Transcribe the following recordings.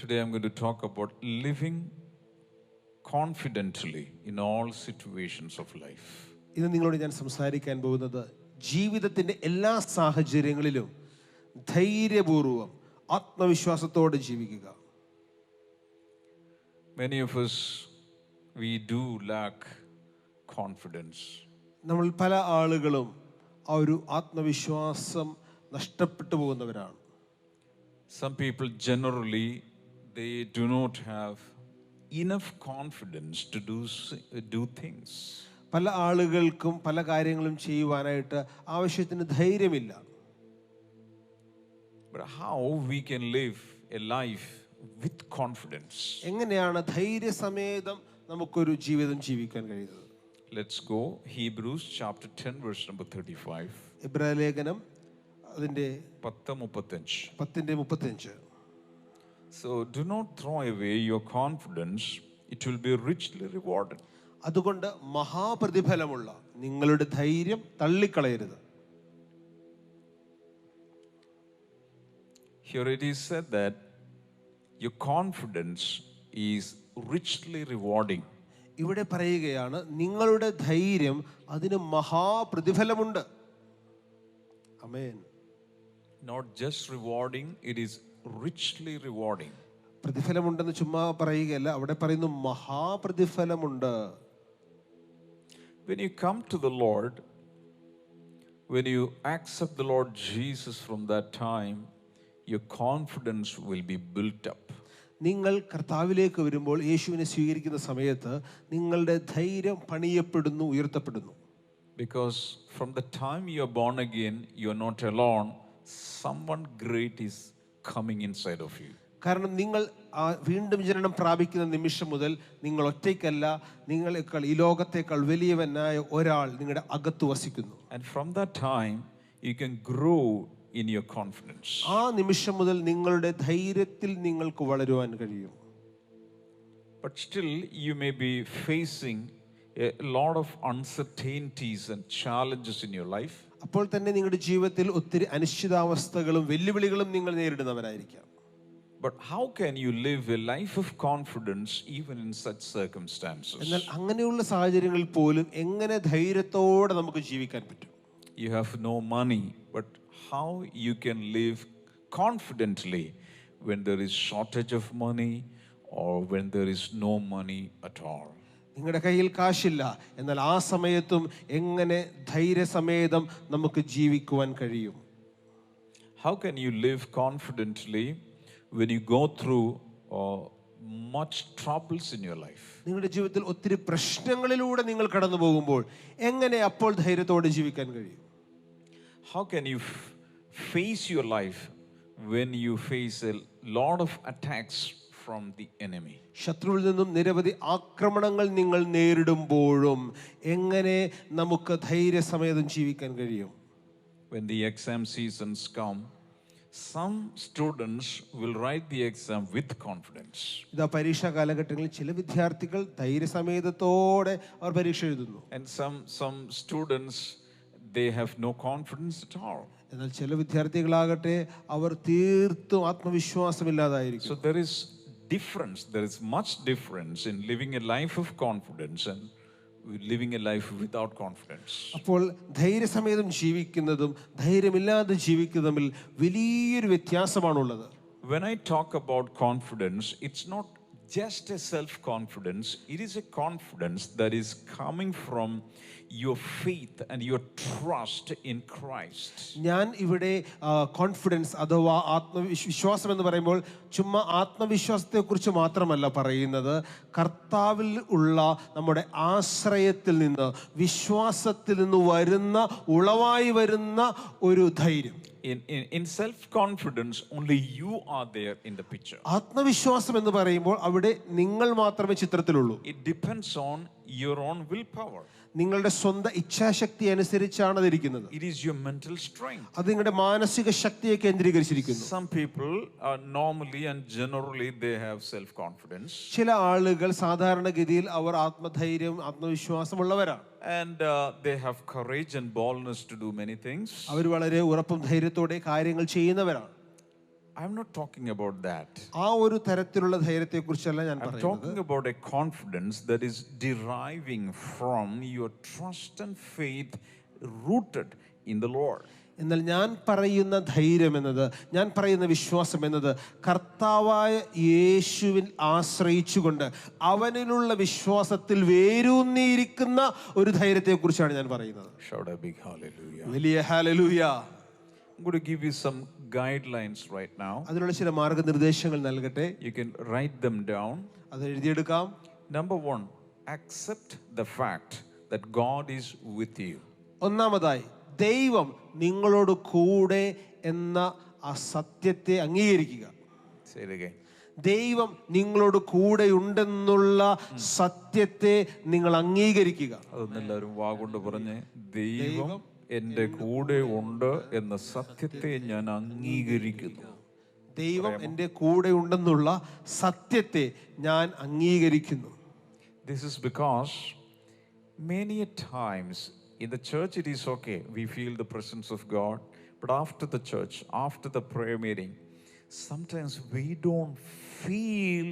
Today I'm going to talk about living confidently in all situations of life. ഇന്ന് നിങ്ങളോട് ഞാൻ സംസാരിക്കാൻ പോകുന്നത് ജീവിതത്തിന്റെ എല്ലാ സാഹചര്യങ്ങളിലും ധൈര്യപൂർവ്വം ആത്മവിശ്വാസത്തോടെ ജീവിക്കുക. Many of us, we do lack confidence. നമ്മൾ പല ആളുകളും ആ ഒരു ആത്മവിശ്വാസം നഷ്ടപ്പെട്ടു പോകുന്നവരാണ്. Some people generally, they do not have enough confidence to do things. പല ആളുകൾക്കും പല കാര്യങ്ങളും ചെയ്യുവാനായിട്ട് ആവശ്യത്തിന് ധൈര്യമില്ല. But how we can live a life with confidence? എങ്ങനെയാണ് ധൈര്യസമേതം നമുക്കൊരു ജീവിതം ജീവിക്കാൻ കഴിയുന്നത്? Let's go Hebrews chapter 10 verse number 35. ഇബ്രായലേഖനം അതിന്റെ 10:35. So do not throw away your confidence, it will be richly rewarded. അതുകൊണ്ട് മഹാപ്രതിഫലമുള്ള നിങ്ങളുടെ ധൈര്യം തള്ളിക്കളയരുത്. Here it is said that your confidence is richly rewarding. ഇവിടെ പറയുകയാണ് നിങ്ങളുടെ ധൈര്യം അതിന് മഹാപ്രതിഫലമുണ്ട്. ആമേൻ. Not just rewarding, it is richly rewarding. പ്രതിഫലമുണ്ടെന്ന് ചുമ്മാ പറയുകയല്ല, അവിടെ പറയുന്നു മഹാപ്രതിഫലമുണ്ട്. When you come to the Lord, when you accept the Lord Jesus, from that time your confidence will be built up. നിങ്ങൾ കർത്താവിലേക്ക് വരുമ്പോൾ, യേശുവിനെ സ്വീകരിക്കുന്ന സമയത്ത് നിങ്ങളുടെ ധൈര്യം പണിയപ്പെടുന്നു, ഉയർത്തപ്പെടുന്നു. Because from the time you are born again, you are not alone. Someone great is coming inside of you. കാരണം നിങ്ങൾ വീണ്ടും ജനനം പ്രാപിക്കുന്ന നിമിഷം മുതൽ നിങ്ങൾ ഒറ്റയ്ക്കല്ല, നിങ്ങളെക്കാൾ ഈ ലോകത്തേക്കാൾ വലിയവനായ ഒരാൾ നിങ്ങളുടെ അകത്ത് വസിക്കുന്നു. And from that time you can grow in your confidence. ആ നിമിഷം മുതൽ നിങ്ങളുടെ ധൈര്യത്തിൽ നിങ്ങൾക്ക് വളരുവാൻ കഴിയും. But still you may be facing a lot of uncertainties and challenges in your life. അപ്പോൾ തന്നെ നിങ്ങളുടെ ജീവിതത്തിൽ ഒത്തിരി അനിശ്ചിതാവസ്ഥകളും വെല്ലുവിളികളും നിങ്ങൾ നേരിടുന്നവരായിരിക്കാം. But how can you live a life of confidence even in such circumstances? എന്നാൽ അങ്ങനെയുള്ള സാഹചര്യങ്ങളിൽ പോലും എങ്ങനെ ധൈര്യത്തോടെ നമുക്ക് ജീവിക്കാൻ പറ്റും? You have no money, but how you can live confidently when there is shortage of money or when there is no money at all? നിങ്ങളുടെ കയ്യിൽ കാശില്ല, എന്നാൽ ആ സമയത്തും എങ്ങനെ ധൈര്യസമേതം നമുക്ക് ജീവിക്കുവാൻ കഴിയും? How can you live confidently when you go through much troubles in your life? നിങ്ങളുടെ ജീവിതത്തിൽ ഒത്തിരി പ്രശ്നങ്ങളിലൂടെ നിങ്ങൾ കടന്നു പോകുമ്പോൾ എങ്ങനെ അപ്പോൾ ധൈര്യത്തോടെ ജീവിക്കാൻ കഴിയും? How can you face your life when you face a lot of attacks from the enemy? ശത്രുവിൽ നിന്നും നിരവധി ആക്രമണങ്ങൾ നിങ്ങൾ നേരിടുമ്പോഴും എങ്ങനെ നമുക്ക് ധൈര്യസമേതം ജീവിക്കാൻ കഴിയും? When the exam seasons come, some students will write the exam with confidence. ഇതാ പരീക്ഷാ കാലഘട്ടങ്ങളിൽ ചില വിദ്യാർത്ഥികൾ ധൈര്യസമേതത്തോടെ അവർ പരീക്ഷ എഴുതുന്നു. And some students, they have no confidence at all. എന്നാൽ ചില വിദ്യാർത്ഥികളാകട്ടെ അവർ തീർത്തും ആത്മവിശ്വാസമില്ലാതായിരിക്കും. So there is much difference in living a life of confidence and living a life without confidence. അപ്പോൾ ധൈര്യസമേതം ജീവിക്കുന്നതും ധൈര്യമില്ലാതെ ജീവിക്കുന്നതും തമ്മിൽ വലിയൊരു വ്യത്യാസമാണുള്ളത്. When I talk about confidence, it's not just a self-confidence, it is a confidence that is coming from your faith and your trust in Christ. ഞാൻ ഇവിടെ confidence അഥവാ ആത്മവിശ്വാസം എന്ന് പറയുമ്പോൾ ചുമ്മാ ആത്മവിശ്വാസത്തെക്കുറിച്ച് മാത്രമല്ല പറയുന്നത്, കർത്താവിൽ ഉള്ള നമ്മുടെ ആശ്രയത്തിൽ നിന്ന്, വിശ്വാസത്തിൽ നിന്ന് വരുന്ന ഉളവായി വരുന്ന ഒരു ധൈര്യം. In self-confidence, only you are there in the picture. ആത്മവിശ്വാസം എന്ന് പറയുമ്പോൾ അവിടെ നിങ്ങൾ മാത്രമേ ചിത്രത്തിലുള്ളൂ. It depends on your own willpower. നിങ്ങളുടെ സ്വന്തം ഇച്ഛാശക്തി അനുസരിച്ചാണ് അതിരിക്കുന്നത്. It is your mental strength. അത് നിങ്ങളുടെ മാനസിക ശക്തിയെ കേന്ദ്രീകരിച്ചിരിക്കുന്നു. Some people are normally and generally they have self-confidence. ചില ആളുകൾ സാധാരണഗതിയിൽ അവർ ആത്മധൈര്യം ആത്മവിശ്വാസമുള്ളവരാണ്. And they have courage and boldness to do many things. അവർ വളരെ ഉറപ്പും ധൈര്യത്തോടെ കാര്യങ്ങൾ ചെയ്യുന്നവരാണ്. I'm not talking about that. ആ ഒരു തരത്തിലുള്ള ധൈര്യത്തെക്കുറിച്ചല്ല ഞാൻ I'm പറയുന്നത്. talking about a confidence that is deriving from your trust and faith rooted in the Lord. എന്നാൽ ഞാൻ പറയുന്ന ധൈര്യം എന്നത്, ഞാൻ പറയുന്ന വിശ്വാസം എന്നത് കർത്താവായ യേശുവിൽ ആശ്രയിച്ചുകൊണ്ട് അവനിലുള്ള വിശ്വാസത്തിൽ വേരൂന്നിയിരിക്കുന്ന ഒരു ധൈര്യത്തെക്കുറിച്ചാണ് ഞാൻ പറയുന്നത്. Shout a big hallelujah. വലിയ hallelujah. I'm going to give you some guidelines right now. അതിനുള്ള ചില മാർഗനിർദ്ദേശങ്ങൾ നൽകട്ടെ. You can write them down. അത് എഴുതിയെടുക്കാം. Number 1, accept the fact that God is with you. ഒന്നാമതായി, ദൈവം നിങ്ങളോട് കൂടെ എന്ന ആ സത്യത്തെ അംഗീകരിക്കുക. Say it again. ദൈവം നിങ്ങളോട് കൂടെ ഉണ്ടെന്നുള്ള സത്യത്തെ നിങ്ങൾ അംഗീകരിക്കുക. അതൊന്നെല്ലാവരും വാഗൊണ്ട് പറഞ്ഞ്, ദൈവം എൻ്റെ കൂടെ ഉണ്ട് എന്ന സത്യത്തെ ഞാൻ അംഗീകരിക്കുന്നു. ദൈവം എൻ്റെ കൂടെ ഉണ്ടെന്നുള്ള സത്യത്തെ ഞാൻ അംഗീകരിക്കുന്നു. This is because many times in the church it is okay, we feel the presence of God, but after the church, after the prayer meeting, sometimes we don't feel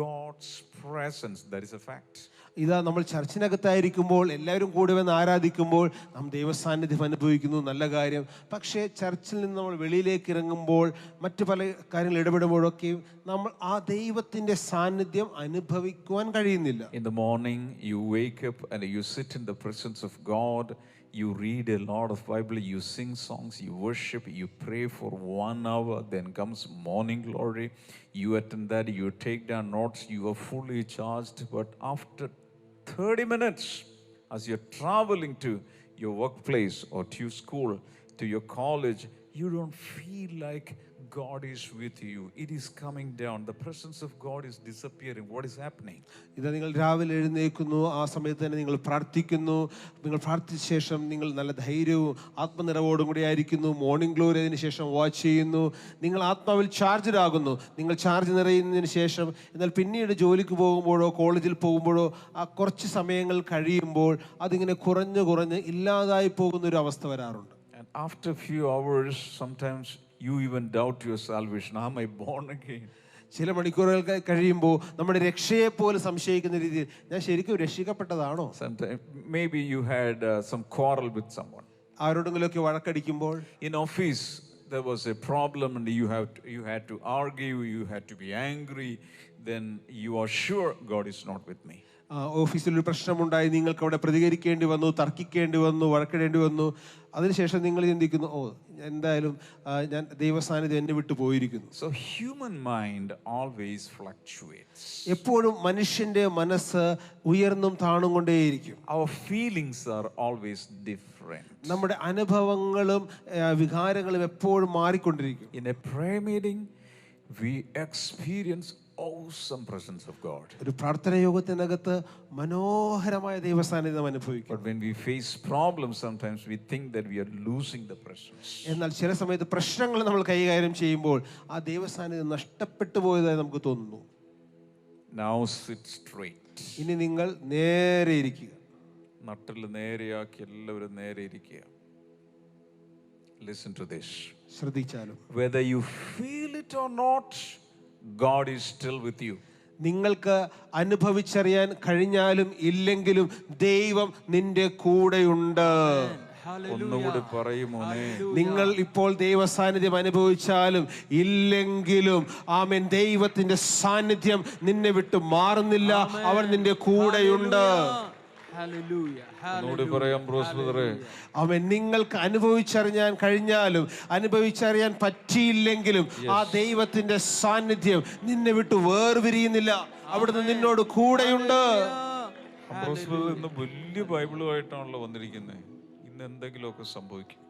God's presence. That is a fact. ഇതാ, നമ്മൾ ചർച്ചിനകത്തായിരിക്കുമ്പോൾ എല്ലാവരും കൂടെ വന്ന് ആരാധിക്കുമ്പോൾ നാം ദൈവസാന്നിധ്യം അനുഭവിക്കുന്നു, നല്ല കാര്യം. പക്ഷേ ചർച്ചിൽ നിന്ന് നമ്മൾ വെളിയിലേക്ക് ഇറങ്ങുമ്പോൾ മറ്റു പല കാര്യങ്ങൾ ഇടപെടുമ്പോഴൊക്കെയും നമ്മൾ ആ ദൈവത്തിൻ്റെ സാന്നിധ്യം അനുഭവിക്കുവാൻ കഴിയുന്നില്ല. In the morning you wake up and you sit in the presence of God, you read a lot of Bible, you sing songs, you worship, you pray for 1 hour, then comes morning glory, you attend that, you take down notes, you are fully charged. But after 30 minutes, as you're traveling to your workplace or to your school, to your college, you don't feel like God is with you. It is coming down. The presence of God is disappearing. What is happening? ഇതാ, നിങ്ങൾ രാവിലെ എഴുന്നേൽക്കുന്നു, ആ സമയത്ത് തന്നെ നിങ്ങൾ പ്രാർത്ഥിക്കുന്നു. നിങ്ങൾ പ്രാർത്ഥിച്ച ശേഷം നിങ്ങൾ നല്ല ധൈര്യവും ആത്മനിറവോടും കൂടി ആയിരിക്കുന്നു. മോർണിംഗ് ഗ്ലോറി അതിന് ശേഷം വാച്ച് ചെയ്യുന്നു. നിങ്ങൾ ആത്മാവിൽ ചാർജഡാകുന്നു. നിങ്ങൾ ചാർജ് നിറയുന്നതിന് ശേഷം, എന്നാൽ പിന്നീട് ജോലിക്ക് പോകുമ്പോഴോ കോളേജിൽ പോകുമ്പോഴോ ആ കുറച്ച് സമയങ്ങൾ കഴിയുമ്പോൾ അതിങ്ങനെ കുറഞ്ഞ് കുറഞ്ഞ് ഇല്ലാതായി പോകുന്ന ഒരു അവസ്ഥ വരാറുണ്ട്. And after a few hours, sometimes you even doubt your salvation. Am I born again? ചില മണിക്കൂറുകൾ കഴിയുമ്പോൾ നമ്മുടെ രക്ഷയെ പോലെ സംശയിക്കുന്ന രീതിയിൽ, ഞാൻ ശരിക്കും രക്ഷിക്കപ്പെട്ടതാണോ? Sometimes maybe you had some quarrel with someone. ആരോടെങ്കിലുമൊക്കെ വഴക്കടിക്കുമ്പോൾ, In office there was a problem and you had to argue, you had to be angry, then you are sure God is not with me. ഓഫീസിൽ ഒരു പ്രശ്നമുണ്ടായി, നിങ്ങൾക്ക് അവിടെ പ്രതികരിക്കേണ്ടി വന്നു, തർക്കിക്കേണ്ടി വന്നു, വഴക്കിടേണ്ടി വന്നു. അതിനുശേഷം നിങ്ങൾ ചിന്തിക്കുന്നു, ഓ, എന്തായാലും ഞാൻ ദൈവസാന്നിധ്യം എന്നെ വിട്ടു പോയിരിക്കുന്നു. So human mind always fluctuates. എപ്പോഴും മനുഷ്യന്റെ മനസ്സ് ഉയർന്നും താണും കൊണ്ടേയിരിക്കും. Our feelings are always different. നമ്മുടെ അനുഭവങ്ങളും വികാരങ്ങളും എപ്പോഴും മാറിക്കൊണ്ടിരിക്കും. In a prayer meeting we experience awesome presence of God. ഒരു പ്രാർത്ഥന യോഗത്തിനകത്ത് മനോഹരമായ ദൈവസാന്നിധ്യം അനുഭവിക്കും. But when we face problems, sometimes we think that we are losing the presence. എന്നാൽ ചില സമയത്ത് പ്രശ്നങ്ങൾ നമ്മൾ കൈകാര്യം ചെയ്യുമ്പോൾ ആ ദൈവസാന്നിധ്യം നഷ്ടപ്പെട്ടു പോയതായി നമുക്ക് തോന്നുന്നു. Now sit straight. ഇനി നിങ്ങൾ നേരെ ഇരിക്കുക. നട്ടിൽ നേരെയാക്കി എല്ലാവരും നേരെ ഇരിക്കുക. Listen to this. ശ്രദ്ധിച്ചാലും, Whether you feel it or not, God is still with you. നിങ്ങൾക്ക് അനുഭവിച്ചറിയാൻ കഴിഞ്ഞാലും ഇല്ലെങ്കിലും ദൈവം നിന്റെ കൂടെയുണ്ട്. ഒന്നുകൂടി പറയുമോനെ, നിങ്ങൾ ഇപ്പോൾ ദൈവ സാന്നിധ്യം അനുഭവിച്ചാലും ഇല്ലെങ്കിലും ആമേൻ, ദൈവത്തിന്റെ സാന്നിധ്യം നിന്നെ വിട്ട് മാറുന്നില്ല. അവൻ നിന്റെ കൂടെയുണ്ട്. അവൻ നിങ്ങൾക്ക് അനുഭവിച്ചറിയാൻ കഴിഞ്ഞാലും അനുഭവിച്ചറിയാൻ പറ്റിയില്ലെങ്കിലും ആ ദൈവത്തിന്റെ സാന്നിധ്യം നിന്നെ വിട്ട് വേർപിരിയുന്നില്ല. അവിടുന്ന് നിന്നോട് കൂടെയുണ്ട്. ഇന്ന് വലിയ ബൈബിളുമായിട്ടാണല്ലോ വന്നിരിക്കുന്നത്. ഇന്ന് എന്തെങ്കിലുമൊക്കെ സംഭവിക്കും.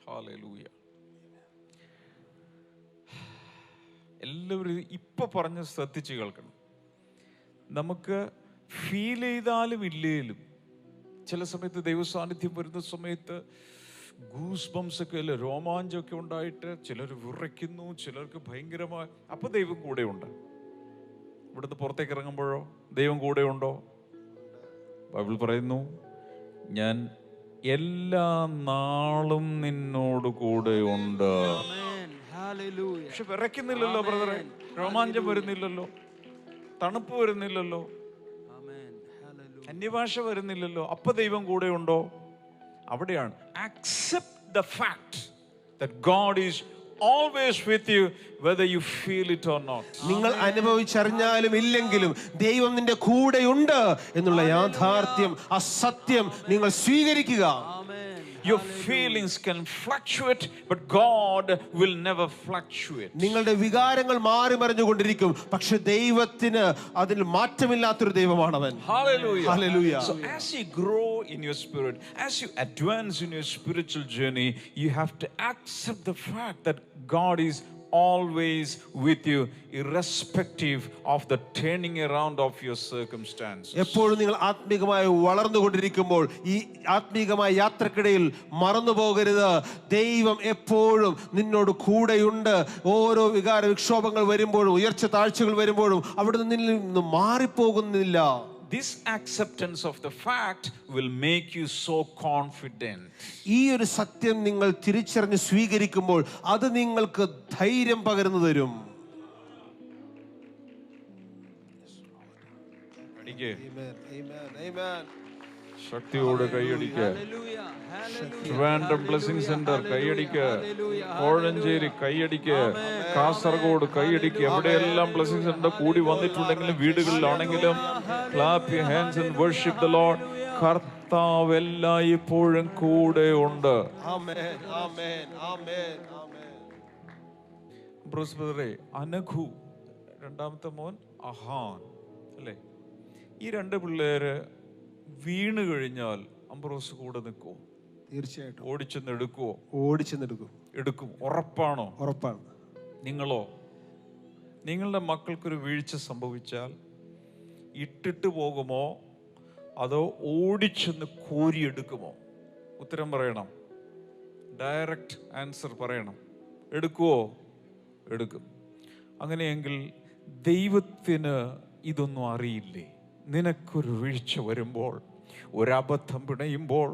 ഹല്ലേലൂയ. എല്ലാവരും ഇപ്പൊ പറഞ്ഞ് ശ്രദ്ധിച്ച് കേൾക്കണം. നമുക്ക് ഫീൽ ചെയ്താലും ഇല്ലേലും ചില സമയത്ത് ദൈവസാന്നിധ്യം വരുന്ന സമയത്ത് ഗൂസ് ബംസ് ഒക്കെ അല്ലേ, രോമാഞ്ചമൊക്കെ ഉണ്ടായിട്ട് ചിലർ വിറയ്ക്കുന്നു, ചിലർക്ക് ഭയങ്കരമായ, അപ്പൊ ദൈവം കൂടെ ഉണ്ട്. ഇവിടുന്ന് പുറത്തേക്ക് ഇറങ്ങുമ്പോഴോ ദൈവം കൂടെ ഉണ്ടോ? ബൈബിൾ പറയുന്നു, ഞാൻ എല്ലാ നാളും നിന്നോട് കൂടെ ഉണ്ട്. Amen. Hallelujah. പക്ഷെ വിറയ്ക്കുന്നില്ലല്ലോ ബ്രദറെ, രോമാഞ്ചം വരുന്നില്ലല്ലോ, തണുപ്പ് വരുന്നില്ലല്ലോ, Amen. Hallelujah. അന്യഭാഷ വരുന്നില്ലല്ലോ. അപ്പൊ ദൈവം കൂടെ ഉണ്ടോ? അവിടെയാണ് accept the fact that God is always with you whether you feel it or not. നിങ്ങൾ അനുഭവിച്ചറിഞ്ഞാലും ഇല്ലെങ്കിലും ദൈവം നിന്റെ കൂടെയുണ്ട് എന്നുള്ള യാഥാർത്ഥ്യം, ആ സത്യം നിങ്ങൾ സ്വീകരിക്കുക. Amen. Your feelings can fluctuate, but God will never fluctuate. നിങ്ങളുടെ വികാരങ്ങൾ മാറി മറിഞ്ഞുകൊണ്ടിരിക്കും, പക്ഷെ ദൈവത്തിന് അതിൽ മാറ്റമില്ലാത്തൊരു ദൈവമാണവൻ. Hallelujah. Hallelujah. So as you grow in your spirit, as you advance in your spiritual journey, you have to accept the fact that God is always with you, irrespective of the turning around of your circumstances. എപ്പോഴും നിങ്ങൾ ആത്മീകമായി വളർന്നുകൊണ്ടിരിക്കുമ്പോൾ ഈ ആത്മീകമായ യാത്രക്കിടയിൽ മറന്നു പോകരുത്, ദൈവം എപ്പോഴും നിന്നോട് കൂടെയുണ്ട്. ഓരോ വികാര വിക്ഷോഭങ്ങൾ വരുമ്പോഴും ഉയർച്ച താഴ്ചകൾ വരുമ്പോഴും അവിടെ നിന്ന് മാറിപ്പോകുന്നില്ല. This acceptance of the fact will make you so confident. ഈ ഒരു സത്യം നിങ്ങൾ തിരിച്ചറിഞ്ഞ് സ്വീകരിക്കുമ്പോൾ അത് നിങ്ങൾക്ക് ധൈര്യം പകർന്നു തരും. ശക്തിയോടെ കൈയടിക്കുക. Hallelujah. Hallelujah. Trivandrum blessing centre കൈയടിക്കുക, കോഴഞ്ചേരി കൈയടിക്കുക, കാസർഗോഡ് കൈയടിക്കുക. എവിടെയെല്ലാം ബ്ലെസ്സിംഗ് സെന്റർ കൂടി വന്നിട്ടുണ്ടെങ്കിലും വീടുകളിലാണെങ്കിലും clap your hands and worship the Lord. കർത്താവ് എല്ലായ്പ്പോഴും കൂടെ ഉണ്ട്. ആമേൻ, ആമേൻ, ആമേൻ, ആമേൻ. ബ്രൂസ് ബ്രദറെ, അനഘു രണ്ടാമത്തെ മോൻ അഹാൻ അല്ലേ, ഈ രണ്ട് പിള്ളേര് വീണ് കഴിഞ്ഞാൽ അംബ്രോസ് കൂടെ നിൽക്കുമോ? തീർച്ചയായിട്ടും ഓടിച്ചെന്ന് എടുക്കുവോ? ഓടിച്ചെന്നെടുക്കും. എടുക്കും. ഉറപ്പാണോ? ഉറപ്പാണ്. നിങ്ങളോ? നിങ്ങളുടെ മക്കൾക്കൊരു വീഴ്ച സംഭവിച്ചാൽ ഇട്ടിട്ട് പോകുമോ അതോ ഓടിച്ചെന്ന് കോരിയെടുക്കുമോ? ഉത്തരം പറയണം. ഡയറക്റ്റ് ആൻസർ പറയണം. എടുക്കുവോ? എടുക്കും. അങ്ങനെയെങ്കിൽ ദൈവത്തിന് ഇതൊന്നും അറിയില്ലേ? നിനക്കൊരു വീഴ്ച വരുമ്പോൾ, ഒരബദ്ധം പിണയുമ്പോൾ,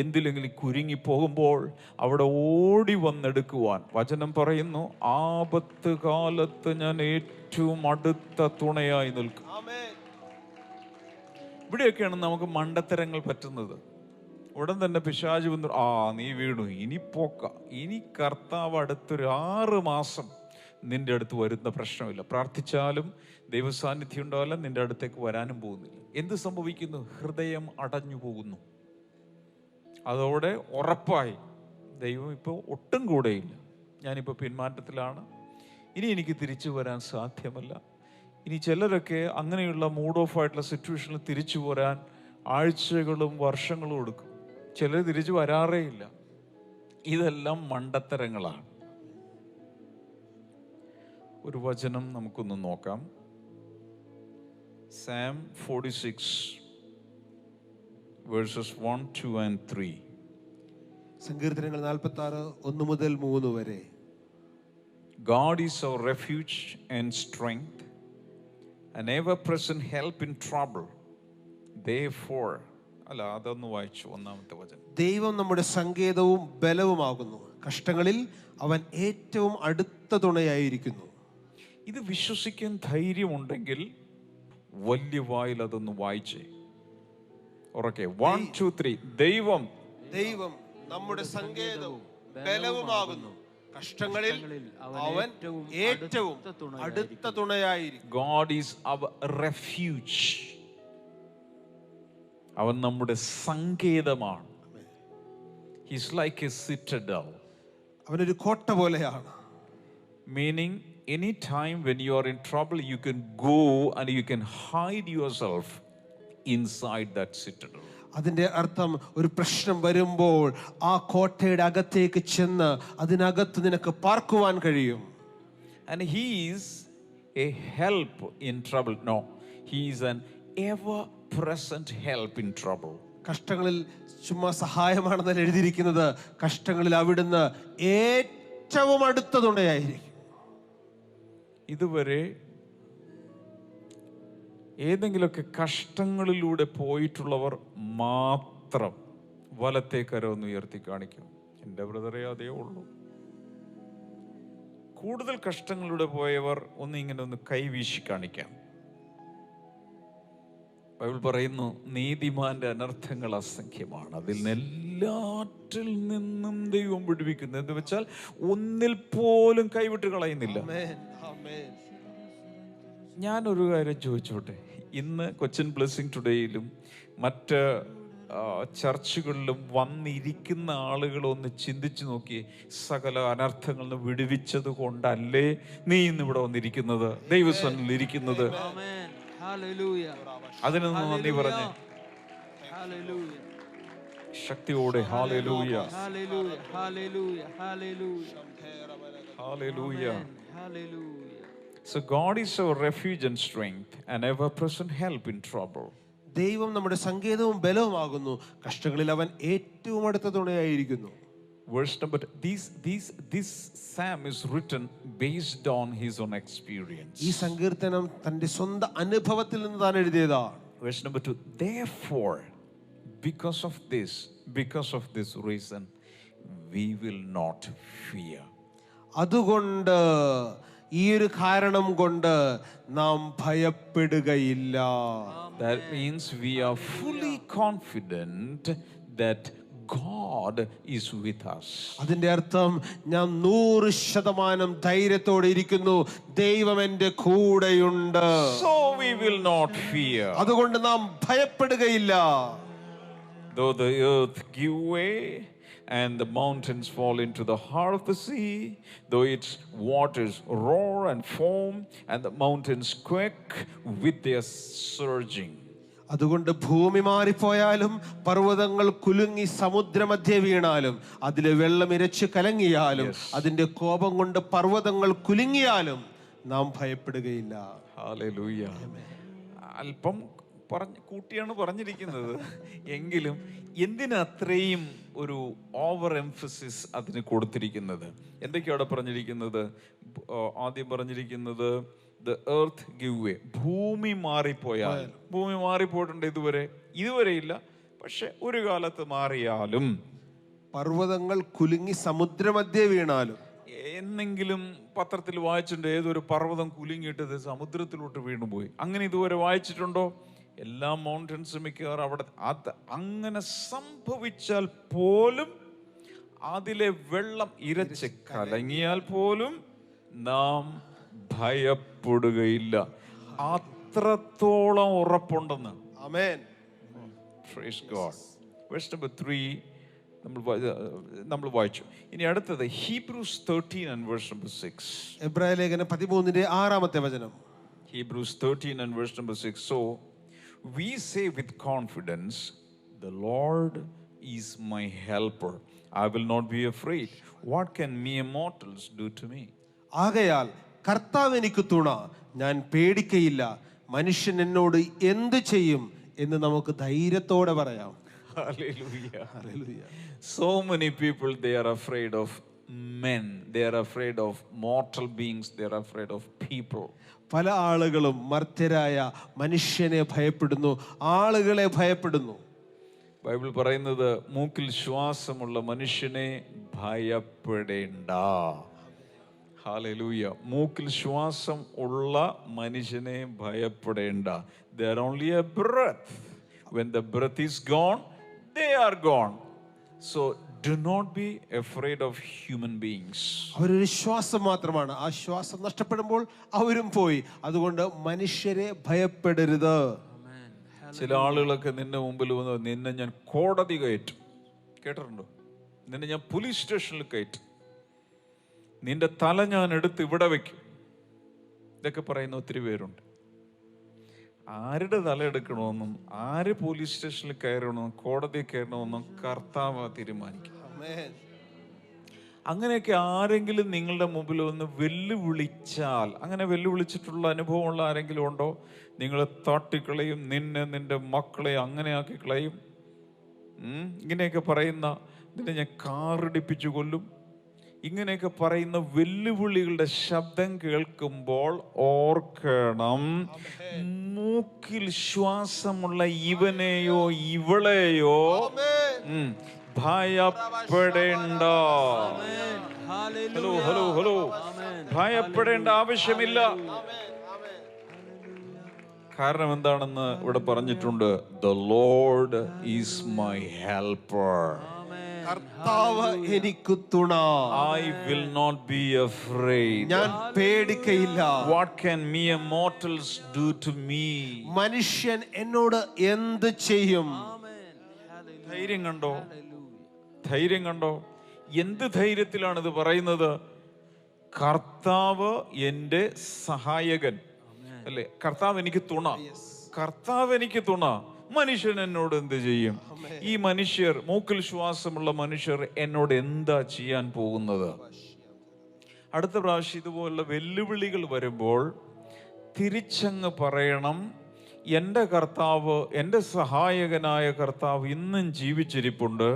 എന്തിലെങ്കിലും കുരുങ്ങിപ്പോകുമ്പോൾ അവിടെ ഓടി വന്നെടുക്കുവാൻ വചനം പറയുന്നു, ആപത്ത് കാലത്ത് ഞാൻ ഏറ്റവും അടുത്ത തുണയായി നിൽക്കും. ഇവിടെയൊക്കെയാണ് നമുക്ക് മണ്ടത്തരങ്ങൾ പറ്റുന്നത്. ഉടൻ തന്നെ പിശാച് വന്നു, നീ വീണു, ഇനി പോക്ക, ഇനി കർത്താവ് അടുത്തൊരു 6 മാസം നിന്റെ അടുത്ത് വരുന്ന പ്രശ്നമില്ല. പ്രാർത്ഥിച്ചാലും ദൈവസാന്നിധ്യം ഉണ്ടാവില്ല, നിന്റെ അടുത്തേക്ക് വരാനും പോകുന്നില്ല. എന്ത് സംഭവിക്കുന്നു? ഹൃദയം അടഞ്ഞു പോകുന്നു. അതോടെ ഉറപ്പായി ദൈവം ഇപ്പോൾ ഒട്ടും കൂടെയില്ല, ഞാനിപ്പോൾ പിന്മാറ്റത്തിലാണ്, ഇനി എനിക്ക് തിരിച്ചു വരാൻ സാധ്യമല്ല. ഇനി ചിലരൊക്കെ അങ്ങനെയുള്ള മൂഡ് ഓഫ് ആയിട്ടുള്ള സിറ്റുവേഷനിൽ തിരിച്ചു വരാൻ ആഴ്ചകളും വർഷങ്ങളും എടുക്കും. ചിലർ തിരിച്ചു വരാറേ ഇല്ല. ഇതെല്ലാം മണ്ടത്തരങ്ങളാണ്. ഒരു വചനം നമുക്കൊന്ന് നോക്കാം. Psalm 46 verses 1, 2 and 3. സങ്കീർത്തനങ്ങൾ 46 1 മുതൽ 3 വരെ. God is our refuge and strength, an ever-present help in trouble. Therefore, അതൊന്ന് വായിച്ചു. ഒന്നാമത്തെ വചനം. ദൈവം നമ്മുടെ സങ്കേതവും ബലവുമാകുന്നു, കഷ്ടങ്ങളിൽ അവൻ ഏറ്റവും അടുത്ത തുണയായിരിക്കുന്നു. ഇത് വിശ്വസിക്കാൻ ധൈര്യമുണ്ടെങ്കിൽ വലിയ വായിൽ അതൊന്ന് വായിച്ചേ. ഉറക്കെ 1, 2, 3. ദൈവം നമ്മുടെ സങ്കേതവും ബലവുമാകുന്നു, കഷ്ടങ്ങളിൽ അവൻ ഏറ്റവും അടുത്ത തുണയായിരിക്കും. God is our refuge. അവൻ നമ്മുടെ സങ്കേതമാണ്. He's like a citadel. അവനൊരു കോട്ട പോലെയാണ്. Meaning, anytime when you are in trouble, you can go and you can hide yourself inside that citadel. അതിന്റെ അർത്ഥം, ഒരു പ്രശ്നം വരുമ്പോൾ ആ കോട്ടയുടെ അകത്തേക്ക് ചെന്ന് അതിനകത്ത് നിനക്ക് പാർക്കുവാൻ കഴിയും. And he is a help in trouble. No, he is an ever-present help in trouble. കഷ്ടങ്ങളിൽ ചുമ്മാ സഹായമാണെന്ന് എഴുതിയിരിക്കുന്നത്, കഷ്ടങ്ങളിൽ അവിടുന്ന് ഏറ്റവും അടുത്ത തുണയായിരിക്കും. ഇതുവരെ ഏതെങ്കിലുമൊക്കെ കഷ്ടങ്ങളിലൂടെ പോയിട്ടുള്ളവർ മാത്രം വലത്തെ കരം ഒന്ന് ഉയർത്തി കാണിക്കും. എൻ്റെ ബ്രദറെ അതേ ഉള്ളൂ. കൂടുതൽ കഷ്ടങ്ങളിലൂടെ പോയവർ ഒന്ന് ഇങ്ങനെ ഒന്ന് കൈവീശി കാണിക്കാം. ബൈബിൾ പറയുന്നു, നീതിമാന്റെ അനർത്ഥങ്ങൾ അസംഖ്യമാണ്, അതിൽ എല്ലാറ്റിൽ നിന്നും ദൈവം വിടുവിക്കുന്നു. എന്ന് വെച്ചാൽ ഒന്നിൽ പോലും കൈവിട്ട് കളയുന്നില്ല. ഞാനൊരു കാര്യം ചോദിച്ചോട്ടെ, ഇന്ന് കൊച്ചിൻ ബ്ലെസ്സിങ് ടുഡേയിലും മറ്റ് ചർച്ചുകളിലും വന്നിരിക്കുന്ന ആളുകൾ ഒന്ന് ചിന്തിച്ചു നോക്കി, സകല അനർത്ഥങ്ങളിൽ നിന്ന് വിടുവിച്ചത് കൊണ്ടല്ലേ നീ ഇന്ന് ഇവിടെ വന്നിരിക്കുന്നത്, ദൈവസന്നിധിയിൽ ഇരിക്കുന്നത്? അതിനൊന്ന് നന്ദി പറഞ്ഞേ, ശക്തിയോടെ hallelujah, hallelujah, hallelujah. So God is our refuge and strength, an ever-present help in trouble. ദൈവം നമ്മുടെ സങ്കേതവും ബലവുമാകുന്നു, കഷ്ടങ്ങളിൽ അവൻ ഏറ്റവും അടുത്ത തുണയായിരിക്കുന്നു. Verse number this psalm is written based on his own experience. ഈ സങ്കീർത്തനം തന്റെ സ്വന്തം അനുഭവത്തിൽ നിന്ന് താൻ എഴുതിയതാണ്. Verse number 2, therefore because of this reason we will not fear. അതുകൊണ്ട്, ഈ ഒരു കാരണം കൊണ്ട് നാം ഭയപ്പെടുകയില്ല. That means we are fully confident that God is with us. അതിന്റെ അർത്ഥം ഞാൻ 100% ധൈര്യത്തോടെ ഇരിക്കുന്നു, ദൈവം എൻ്റെ കൂടെയുണ്ട്. So we will not fear. അതുകൊണ്ട് നാം ഭയപ്പെടുകയില്ല. Though the earth give way and the mountains fall into the heart of the sea, though its waters roar and foam and the mountains quake with their surging. അതുകൊണ്ട് ഭൂമി മാറിപ്പോയാലും പർവ്വതങ്ങൾ കുലുങ്ങി സമുദ്രമധ്യേ വീണാലും അതിലെ വെള്ളം ഇരച്ച് കലങ്ങിയാലും അതിന്റെ കോപം കൊണ്ട് പർവ്വതങ്ങൾ കുലുങ്ങിയാലും നാം ഭയപ്പെടുകയില്ല. ഹല്ലേലൂയ. അല്പം കൂട്ടിയാണ് പറഞ്ഞിരിക്കുന്നത്, എങ്കിലും എന്തിനാ അത്രയും ഒരു ഓവർ എംഫസിസ് അതിന് കൊടുത്തിരിക്കുന്നത്? എന്തൊക്കെയാണ് അവിടെ പറഞ്ഞിരിക്കുന്നത്? ആദ്യം പറഞ്ഞിരിക്കുന്നത് the earth give way, ഭൂമി മാറിപ്പോയാൽ. ഭൂമി മാറിപ്പോയിട്ടുണ്ട് ഇതുവരെ ഇല്ല, പക്ഷെ ഒരു കാലത്ത് മാറിയാലും, പർവ്വതങ്ങൾ കുലുങ്ങി സമുദ്രമധ്യേ വീണാലും. എന്നെങ്കിലും പത്രത്തിൽ വായിച്ചിട്ടുണ്ട് ഏതൊരു പർവ്വതം കുലുങ്ങിയിട്ടത് സമുദ്രത്തിലോട്ട് വീണുപോയി? അങ്ങനെ ഇതുവരെ വായിച്ചിട്ടുണ്ടോ? എല്ലാ മൗണ്ടൻസും മിക്കവാറും അവിടെ അങ്ങനെ സംഭവിച്ചാൽ പോലും, അതിലെ വെള്ളം ഇരച്ച് കലങ്ങിയാൽ പോലും നാം ഭയപ്പെടുകയില്ല. അത്രത്തോളം ഉറപ്പുണ്ടെന്ന്. ആമേൻ. Praise God. Verse number 3 നമ്മൾ വായിച്ചു. ഇനി അടുത്തത് Hebrews 13 and verse number 6. എബ്രായ ലേഖനം 13 6 വചനം. Hebrews 13 and verse number 6. So we say with confidence, the Lord is my helper, I will not be afraid. What can mere mortals do to me? ആകയാൽ കർത്താവ് എനിക്ക് തുണ, ഞാൻ പേടിക്കയില്ല, മനുഷ്യൻ എന്നോട് എന്ത് ചെയ്യും എന്ന് നമുക്ക് ധൈര്യത്തോടെ പറയാം. Hallelujah. Hallelujah. So many people, they are afraid of men, they are afraid of mortal beings, they are afraid of people. പല ആളുകളും മർത്യരായ മനുഷ്യനെ ഭയപ്പെടുന്നു, ആളുകളെ ഭയപ്പെടുന്നു. ബൈബിൾ പറയുന്നത് മൂക്കിൽ ശ്വാസമുള്ള മനുഷ്യനെ ഭയപ്പെടേണ്ട. ഹല്ലേലൂയ. മൂക്കിൽ ശ്വാസം ഉള്ള മനുഷ്യനെ ഭയപ്പെടേണ്ട. They are only a breath. When the breath is gone, they are gone. So do not be afraid of human beings. അവരൊരു ശ്വാസം മാത്രമാണ്, ആ ശ്വാസം നഷ്ടപ്പെടുമ്പോൾ അവരും പോയി. അതുകൊണ്ട് മനുഷ്യരെ ഭയപ്പെടരുത്. ചില ആളുകളൊക്കെ നിന്റെ മുമ്പിൽ വന്ന് നിന്നെ ഞാൻ കോടതി കയറ്റും, കേട്ടിട്ടുണ്ടോ? നിന്നെ ഞാൻ പോലീസ് സ്റ്റേഷനിൽ കയറ്റും, നിന്റെ തല ഞാൻ എടുത്ത് ഇവിടെ വെക്കും, ഇതൊക്കെ പറയുന്ന ഒത്തിരി പേരുണ്ട്. ആരുടെ തല എടുക്കണമെന്നും ആര് പോലീസ് സ്റ്റേഷനിൽ കയറണമെന്നും കോടതിയിൽ കയറണമെന്നും കർത്താവ് തീരുമാനിക്കും. അങ്ങനെയൊക്കെ ആരെങ്കിലും നിങ്ങളുടെ മുമ്പിൽ ഒന്ന് വെല്ലുവിളിച്ചാൽ, അങ്ങനെ വെല്ലുവിളിച്ചിട്ടുള്ള അനുഭവമുള്ള ആരെങ്കിലും ഉണ്ടോ? നിങ്ങളെ തട്ടിക്കളയും, നിന്റെ മക്കളെ അങ്ങനെ ആക്കി കളയും, ഇങ്ങനെയൊക്കെ പറയുന്ന, നിന്നെ ഞാൻ കാറിടിപ്പിച്ചു കൊല്ലും, ഇങ്ങനെയൊക്കെ പറയുന്ന വെല്ലുവിളികളുടെ ശബ്ദം കേൾക്കുമ്പോൾ ഓർക്കണം, മൂക്കിൽ ശ്വാസമുള്ള ഇവനെയോ ഇവളെയോ ഭയപ്പെടേണ്ട. Amen. Hello Hallelujah. Hello hello, Amen. ഭയപ്പെടേണ്ട ആവശ്യമില്ല. കാരണം എന്താണെന്ന് ഇവിടെ പറഞ്ഞിട്ടുണ്ട്. The Lord is my helper. Amen. കർത്താവ് എനിക്ക് തുണ. I will not be afraid. ഞാൻ പേടിക്കയില്ല. What can mere mortals do to me? മനുഷ്യൻ എന്നോട് എന്ത് ചെയ്യും? Amen. Hallelujah. ധൈര്യം കണ്ടോ? Hallelujah. ധൈര്യം കണ്ടോ? എന്ത് ധൈര്യത്തിലാണ് ഇത് പറയുന്നത്? കർത്താവ് എൻ്റെ സഹായകൻ അല്ലേ? കർത്താവ് എനിക്ക് തുണ. കർത്താവ് എനിക്ക് തുണ. മനുഷ്യൻ എന്നോട് എന്ത് ചെയ്യും? ഈ മനുഷ്യർ, മൂക്കിൽ ശ്വാസമുള്ള മനുഷ്യർ എന്നോട് എന്താ ചെയ്യാൻ പോകുന്നത്? അടുത്ത പ്രാവശ്യം ഇതുപോലുള്ള വെല്ലുവിളികൾ വരുമ്പോൾ തിരിച്ചങ്ങ് പറയണം, എൻ്റെ കർത്താവ്, എൻ്റെ സഹായകനായ കർത്താവ് ഇന്നും ജീവിച്ചിരിപ്പുണ്ട്.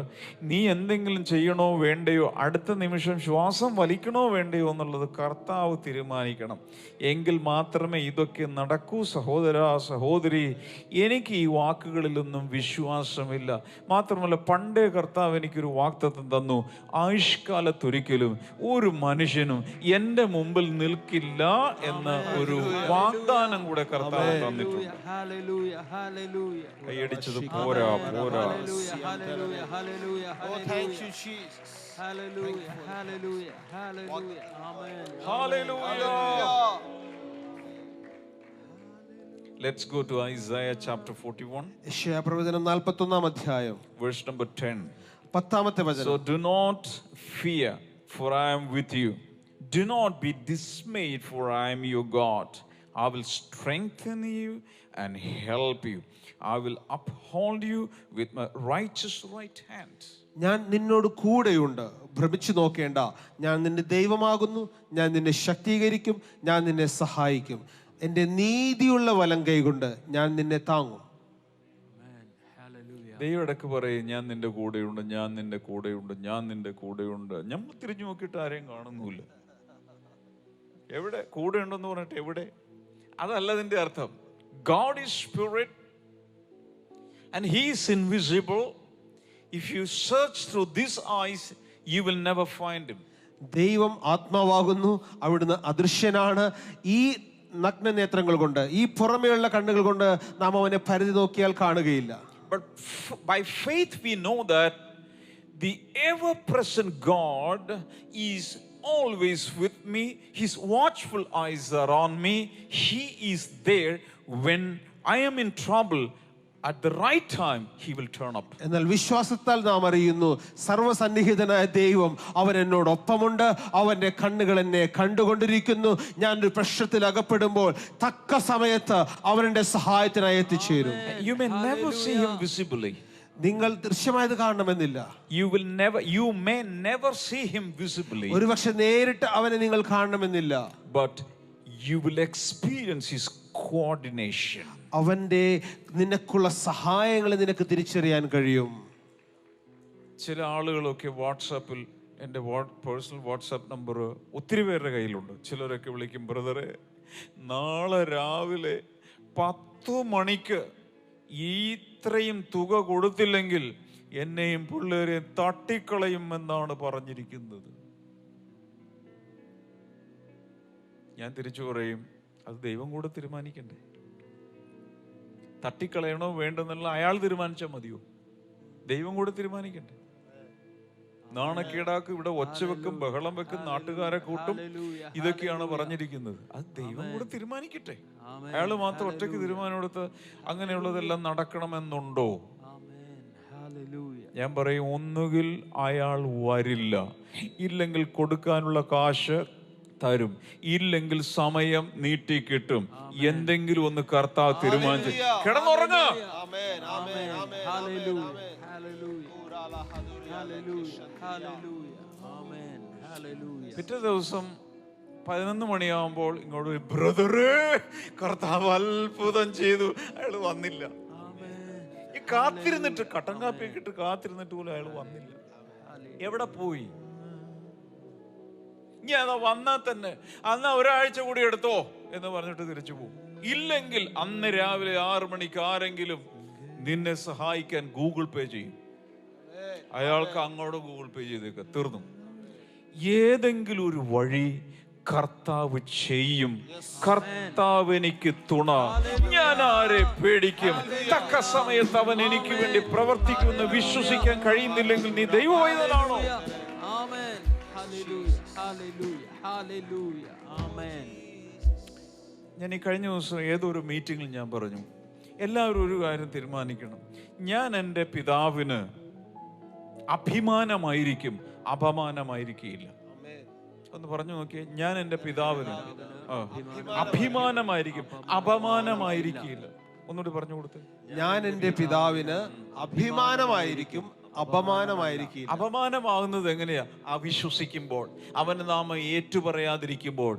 നീ എന്തെങ്കിലും ചെയ്യണോ വേണ്ടയോ, അടുത്ത നിമിഷം ശ്വാസം വലിക്കണോ വേണ്ടയോ എന്നുള്ളത് കർത്താവ് തീരുമാനിക്കണം. എങ്കിൽ മാത്രമേ ഇതൊക്കെ നടക്കൂ. സഹോദര സഹോദരി, എനിക്ക് ഈ വാക്കുകളിലൊന്നും വിശ്വാസമില്ല. മാത്രമല്ല, പണ്ടേ കർത്താവ് എനിക്കൊരു വാഗ്ദത്തം തന്നു. ആയുഷ്കാലത്തൊരിക്കലും ഒരു മനുഷ്യനും എൻ്റെ മുമ്പിൽ നിൽക്കില്ല എന്ന ഒരു വാഗ്ദാനം കൂടെ കർത്താവ് തന്നിട്ടുണ്ട്. Hallelujah. Hallelujah. കൈയടിച്ചത് പോരാ പോരാ. Hallelujah. Hallelujah. Hallelujah. Oh, thank you, Jesus. Hallelujah. Hallelujah. Hallelujah. Amen. Hallelujah. Let's go to Isaiah chapter 41, യെശയ്യാ പ്രവചനം 41-ാം അധ്യായം verse number 10. 10-ാമത്തെ വചനം. So do not fear, for I am with you. Do not be dismayed, for I am your God. I will strengthen you and help you. I will uphold you with my righteous right hand. ഞാൻ നിന്നോട് കൂടെയുണ്ട്, ഭ്രമിച്ചു നോക്കേണ്ട. ഞാൻ നിന്റെ ദൈവമാകുന്നു. ഞാൻ നിന്നെ ശക്തീകരിക്കും. ഞാൻ നിന്നെ സഹായിക്കും. എൻ്റെ നീതിയുള്ള വലം കൈകൊണ്ട് ഞാൻ നിന്നെ താങ്ങും. Amen. Hallelujah. ദൈവം ഇടയ്ക്ക് പറയും, ഞാൻ നിന്റെ കൂടെയുണ്ട്, ഞാൻ നിന്റെ കൂടെയുണ്ട്, ഞാൻ നിന്റെ കൂടെയുണ്ട്. നമ്മൾ തിരിഞ്ഞു നോക്കിയിട്ട് ആരെയും കാണുന്നില്ല. എവിടെ കൂടെ ഉണ്ടെന്ന് പറഞ്ഞിട്ട് എവിടെ? അതല്ല അതിന്റെ അർത്ഥം. God is spirit and he is invisible. If you search through these eyes, you will never find him. ദൈവം ആത്മാവാകുന്നു. അവിടുന്ന് അദൃശ്യനാണ്. ഈ നഗ്നനേത്രങ്ങൾ കൊണ്ട്, ഈ പുറമേയുള്ള കണ്ണുകൾ കൊണ്ട് നാം അവനെ പരിധി നോക്കിയാൽ കാണുകയില്ല. But by faith we know that the ever-present God is always with me. His watchful eyes are on me. He is there when I am in trouble. At the right time he will turn up. എന്നാൽ വിശ്വാസത്താൽ നാം അറിയുന്നു, സർവ്വസന്നിഹിതനായ ദൈവം അവൻ എന്നോടൊപ്പമുണ്ട്. അവന്റെ കണ്ണുകൾ എന്നെ കണ്ടുകൊണ്ടിരിക്കുന്നു. ഞാൻ ഒരു പ്രശ്നത്തിൽ അകപ്പെടുമ്പോൾ തക്ക സമയത്ത് അവൻ എന്റെ സഹായത്തിനായി എത്തിച്ചേരും. You may never see him visibly. നിങ്ങൾ ദൃശ്യമായത് കാണണമെന്നില്ല. You may never see him visibly. ഒരുപക്ഷെ നേരിട്ട് അവനെ നിങ്ങൾ കാണണമെന്നില്ല. But you will experience his coordination. അവന്റെ നിനക്കുള്ള സഹായങ്ങൾ നിനക്ക് തിരിച്ചറിയാൻ കഴിയും. ചില ആളുകളൊക്കെ വാട്സാപ്പിൽ, എൻ്റെ പേഴ്സണൽ വാട്സാപ്പ് നമ്പർ ഒത്തിരി പേരുടെ കയ്യിലുണ്ട്. ചിലരൊക്കെ വിളിക്കും, ബ്രദറെ നാളെ രാവിലെ 10 മണിക്ക് ഇത്രയും തുക കൊടുത്തില്ലെങ്കിൽ എന്നെയും പിള്ളേരെയും തട്ടിക്കളയും എന്നാണ് പറഞ്ഞിരിക്കുന്നത്. ഞാൻ തിരിച്ചു പറയും, അത് ദൈവം കൂടെ തീരുമാനിക്കണ്ടേ? തട്ടിക്കളയണോ വേണ്ടെന്നുള്ള അയാൾ തീരുമാനിച്ചാൽ മതിയോ? ദൈവം കൂടെ തീരുമാനിക്കണ്ടേ? നാണക്കേടാക്കും, ഇവിടെ ഒച്ച വെക്കും, ബഹളം വെക്കും, നാട്ടുകാരെ കൂട്ടും, ഇതൊക്കെയാണ് പറഞ്ഞിരിക്കുന്നത്. അത് ദൈവം കൂടെ തീരുമാനിക്കട്ടെ. അയാൾ മാത്രം ഒറ്റയ്ക്ക് തീരുമാനമെടുത്ത് അങ്ങനെയുള്ളതെല്ലാം നടക്കണമെന്നുണ്ടോ? ഞാൻ പറയും, ഒന്നുകിൽ അയാൾ വരില്ല, ഇല്ലെങ്കിൽ കൊടുക്കാനുള്ള കാശ് തരും, ഇല്ലെങ്കിൽ സമയം നീട്ടി കിട്ടും. എന്തെങ്കിലും ഒന്ന് കർത്താവ് തീരുമാനിച്ചു കിടന്നുറങ്ങ. പിറ്റേ ദിവസം 11 മണിയാവുമ്പോൾ ഇങ്ങോട്ട്, ബ്രദറേ കർത്താവ് അത്ഭുതം ചെയ്തു. അയാൾ വന്നില്ല. ഈ കാത്തിരുന്നിട്ട്, കട്ടൻ കാപ്പിയൊക്കെ ഇട്ട് കാത്തിരുന്നിട്ട് പോലും അയാൾ വന്നില്ല. എവിടെ പോയി? ഇനി അതാ വന്നാൽ തന്നെ അന്ന് ഒരാഴ്ച കൂടി എടുത്തോ എന്ന് പറഞ്ഞിട്ട് തിരിച്ചു പോകും. ഇല്ലെങ്കിൽ അന്ന് രാവിലെ 6 മണിക്ക് ആരെങ്കിലും നിന്നെ സഹായിക്കാൻ ഗൂഗിൾ പേ ചെയ്യും. അയാൾക്ക് അങ്ങോട്ട് ഗൂഗിൾ പേ ചെയ്തേക്ക, തീർന്നു. ഏതെങ്കിലും ഒരു വഴി കർത്താവ് ചെയ്യും. കർത്താവ് എനിക്ക് തുണ, ഞാൻ ആരെ പേടിക്കും? തക്ക സമയത്ത് അവൻ എനിക്ക് വേണ്ടി പ്രവർത്തിക്കുമെന്ന് വിശ്വസിക്കാൻ കഴിയുന്നില്ലെങ്കിൽ നീ ദൈവവൈതനാണോ? Amen. Hallelujah. Hallelujah. Hallelujah. Amen. ഞാൻ ഈ കഴിഞ്ഞ ദിവസം ഏതൊരു മീറ്റിങ്ങിൽ ഞാൻ പറഞ്ഞു, എല്ലാവരും ഒരു കാര്യം തീരുമാനിക്കണം. ഞാൻ എൻ്റെ പിതാവിന് അഭിമാനമായിരിക്കും, അപമാനമായിരിക്കില്ല. ഒന്ന് പറഞ്ഞു നോക്കിയേ. ഞാൻ എൻ്റെ പിതാവിന് അഭിമാനമായിരിക്കും, അപമാനമായിരിക്കില്ല. ഒന്നുകൂടി പറഞ്ഞു കൊടുത്ത്. ഞാൻ എൻ്റെ പിതാവിന് അഭിമാനമായിരിക്കും, അപമാനമായിരിക്കില്ല. അപമാനമാകുന്നത് എങ്ങനെയാ? അവിശ്വസിക്കുമ്പോൾ, അവന് നാമം ഏറ്റുപറയാതിരിക്കുമ്പോൾ,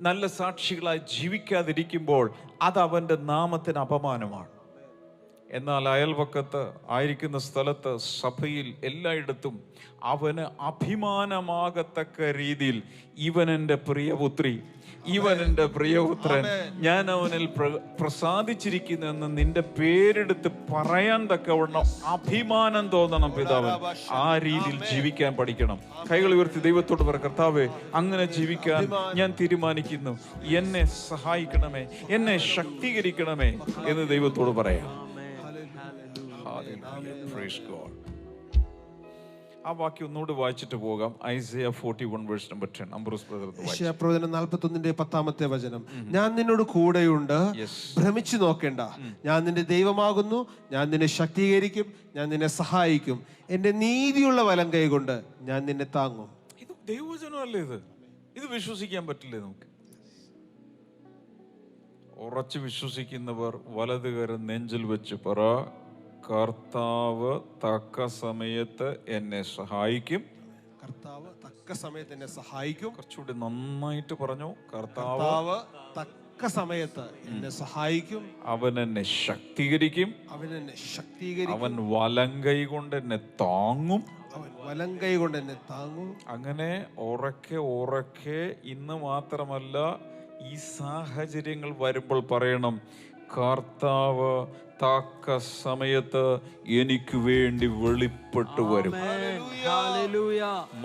നല്ല സാക്ഷികളായി ജീവിക്കാതിരിക്കുമ്പോൾ, അത് അവൻ്റെ നാമത്തിന് അപമാനമാണ്. എന്നാൽ അയൽപക്കത്ത് ആയിരിക്കുന്ന സ്ഥലത്ത്, സഭയിൽ, എല്ലായിടത്തും അവന് അഭിമാനമാകത്തക്ക രീതിയിൽ ഇവൻ എൻ്റെ പ്രിയപുത്രി, ഇവൻ എൻ്റെ പ്രിയപുത്രൻ, ഞാൻ അവനിൽ പ്രസാദിച്ചിരിക്കുന്നെന്ന് നിന്റെ പേരെടുത്ത് പറയാൻ തക്കവണ്ണം അഭിമാനം തോന്നണം പിതാവൻ. ആ രീതിയിൽ ജീവിക്കാൻ പഠിക്കണം. കൈകൾ ഉയർത്തി ദൈവത്തോട് പറ, കർത്താവേ, അങ്ങനെ ജീവിക്കാൻ ഞാൻ തീരുമാനിക്കുന്നു, എന്നെ സഹായിക്കണമേ, എന്നെ ശക്തീകരിക്കണമേ എന്ന് ദൈവത്തോട് പറയാം. Praise God. ആ വാക്യം ഒന്നുകൂടി വായിച്ചിട്ട് പോകാം. Isaiah 41 verse number 10. Ambrose brother യെശയ്യാപ്രവചനം 41:10 ഞാൻ നിന്നോട് കൂടെയുണ്ട്, ഭ്രമിച്ചു നോക്കേണ്ട, ഞാൻ നിന്റെ ദൈവമാകുന്നു, ഞാൻ നിന്നെ ശക്തീകരിക്കും, ഞാൻ നിന്നെ സഹായിക്കും, എന്റെ നീതിയുള്ള വലം കൈകൊണ്ട് ഞാൻ നിന്നെ താങ്ങും. ഇത് ദൈവവചനമല്ലേ? ഇത് വിശ്വസിക്കാൻ പറ്റില്ലേ നമുക്ക്? ഉറച്ചു വിശ്വസിക്കുന്നവർ വലതുകരം നെഞ്ചിൽ വെച്ച് പറ, കർത്താവ് തക്ക സമയത്ത് എന്നെ സഹായിക്കും. കർത്താവ് തക്ക സമയത്ത് എന്നെ സഹായിക്കും. കുറച്ചുകൂടി നന്നായിട്ട് പറഞ്ഞു. കർത്താവ് തക്ക സമയത്ത് എന്നെ സഹായിക്കും. അവൻ എന്നെ ശക്തീകരിക്കും. അവൻ എന്നെ ശക്തീകരിക്കും. അവൻ വലങ്കൈ കൊണ്ട് എന്നെ താങ്ങും. അവൻ വലങ്കൈ കൊണ്ട് എന്നെ താങ്ങും. അങ്ങനെ ഉറക്കെ ഉറക്കെ, ഇന്ന് മാത്രമല്ല, ഈ സാഹചര്യങ്ങൾ വരുമ്പോൾ പറയണം, കർത്താവ് തക്ക സമയത്ത് എനിക്ക് വേണ്ടി വെളിപ്പെട്ടു വരും.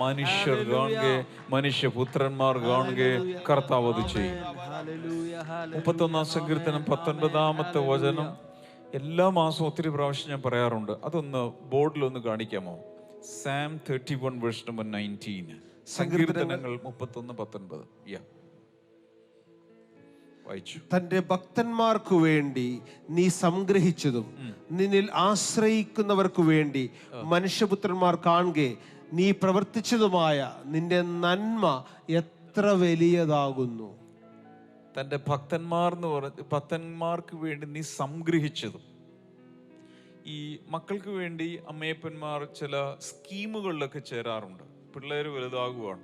മനുഷ്യർ കാണുക, മനുഷ്യപുത്രന്മാർ കാണുക, കർത്താവ് അത് ചെയ്യും. 31-ാം സങ്കീർത്തനം 19-ാമത്തെ വചനം എല്ലാ മാസവും ഒത്തിരി പ്രാവശ്യം ഞാൻ പറയാറുണ്ട്. അതൊന്ന് ബോർഡിലൊന്ന് കാണിക്കാമോ? Psalm 31 verse number 19. സങ്കീർത്തനങ്ങൾ 31-19. തന്റെ ഭക്തന്മാർക്കു വേണ്ടി നീ സംഗ്രഹിച്ചതും നിന്നിൽ ആശ്രയിക്കുന്നവർക്കു വേണ്ടി മനുഷ്യപുത്രന്മാർ കാണുക, നീ പ്രവർത്തിച്ചതുമായ നിന്റെ നന്മ എത്ര വലിയതാകുന്നു. തന്റെ ഭക്തന്മാർക്ക് വേണ്ടി നീ സംഗ്രഹിച്ചതും. ഈ മക്കൾക്ക് വേണ്ടി അമ്മയപ്പന്മാർ ചില സ്കീമുകളിലൊക്കെ ചേരാറുണ്ട്. പിള്ളേർ വലുതാകുവാണ്,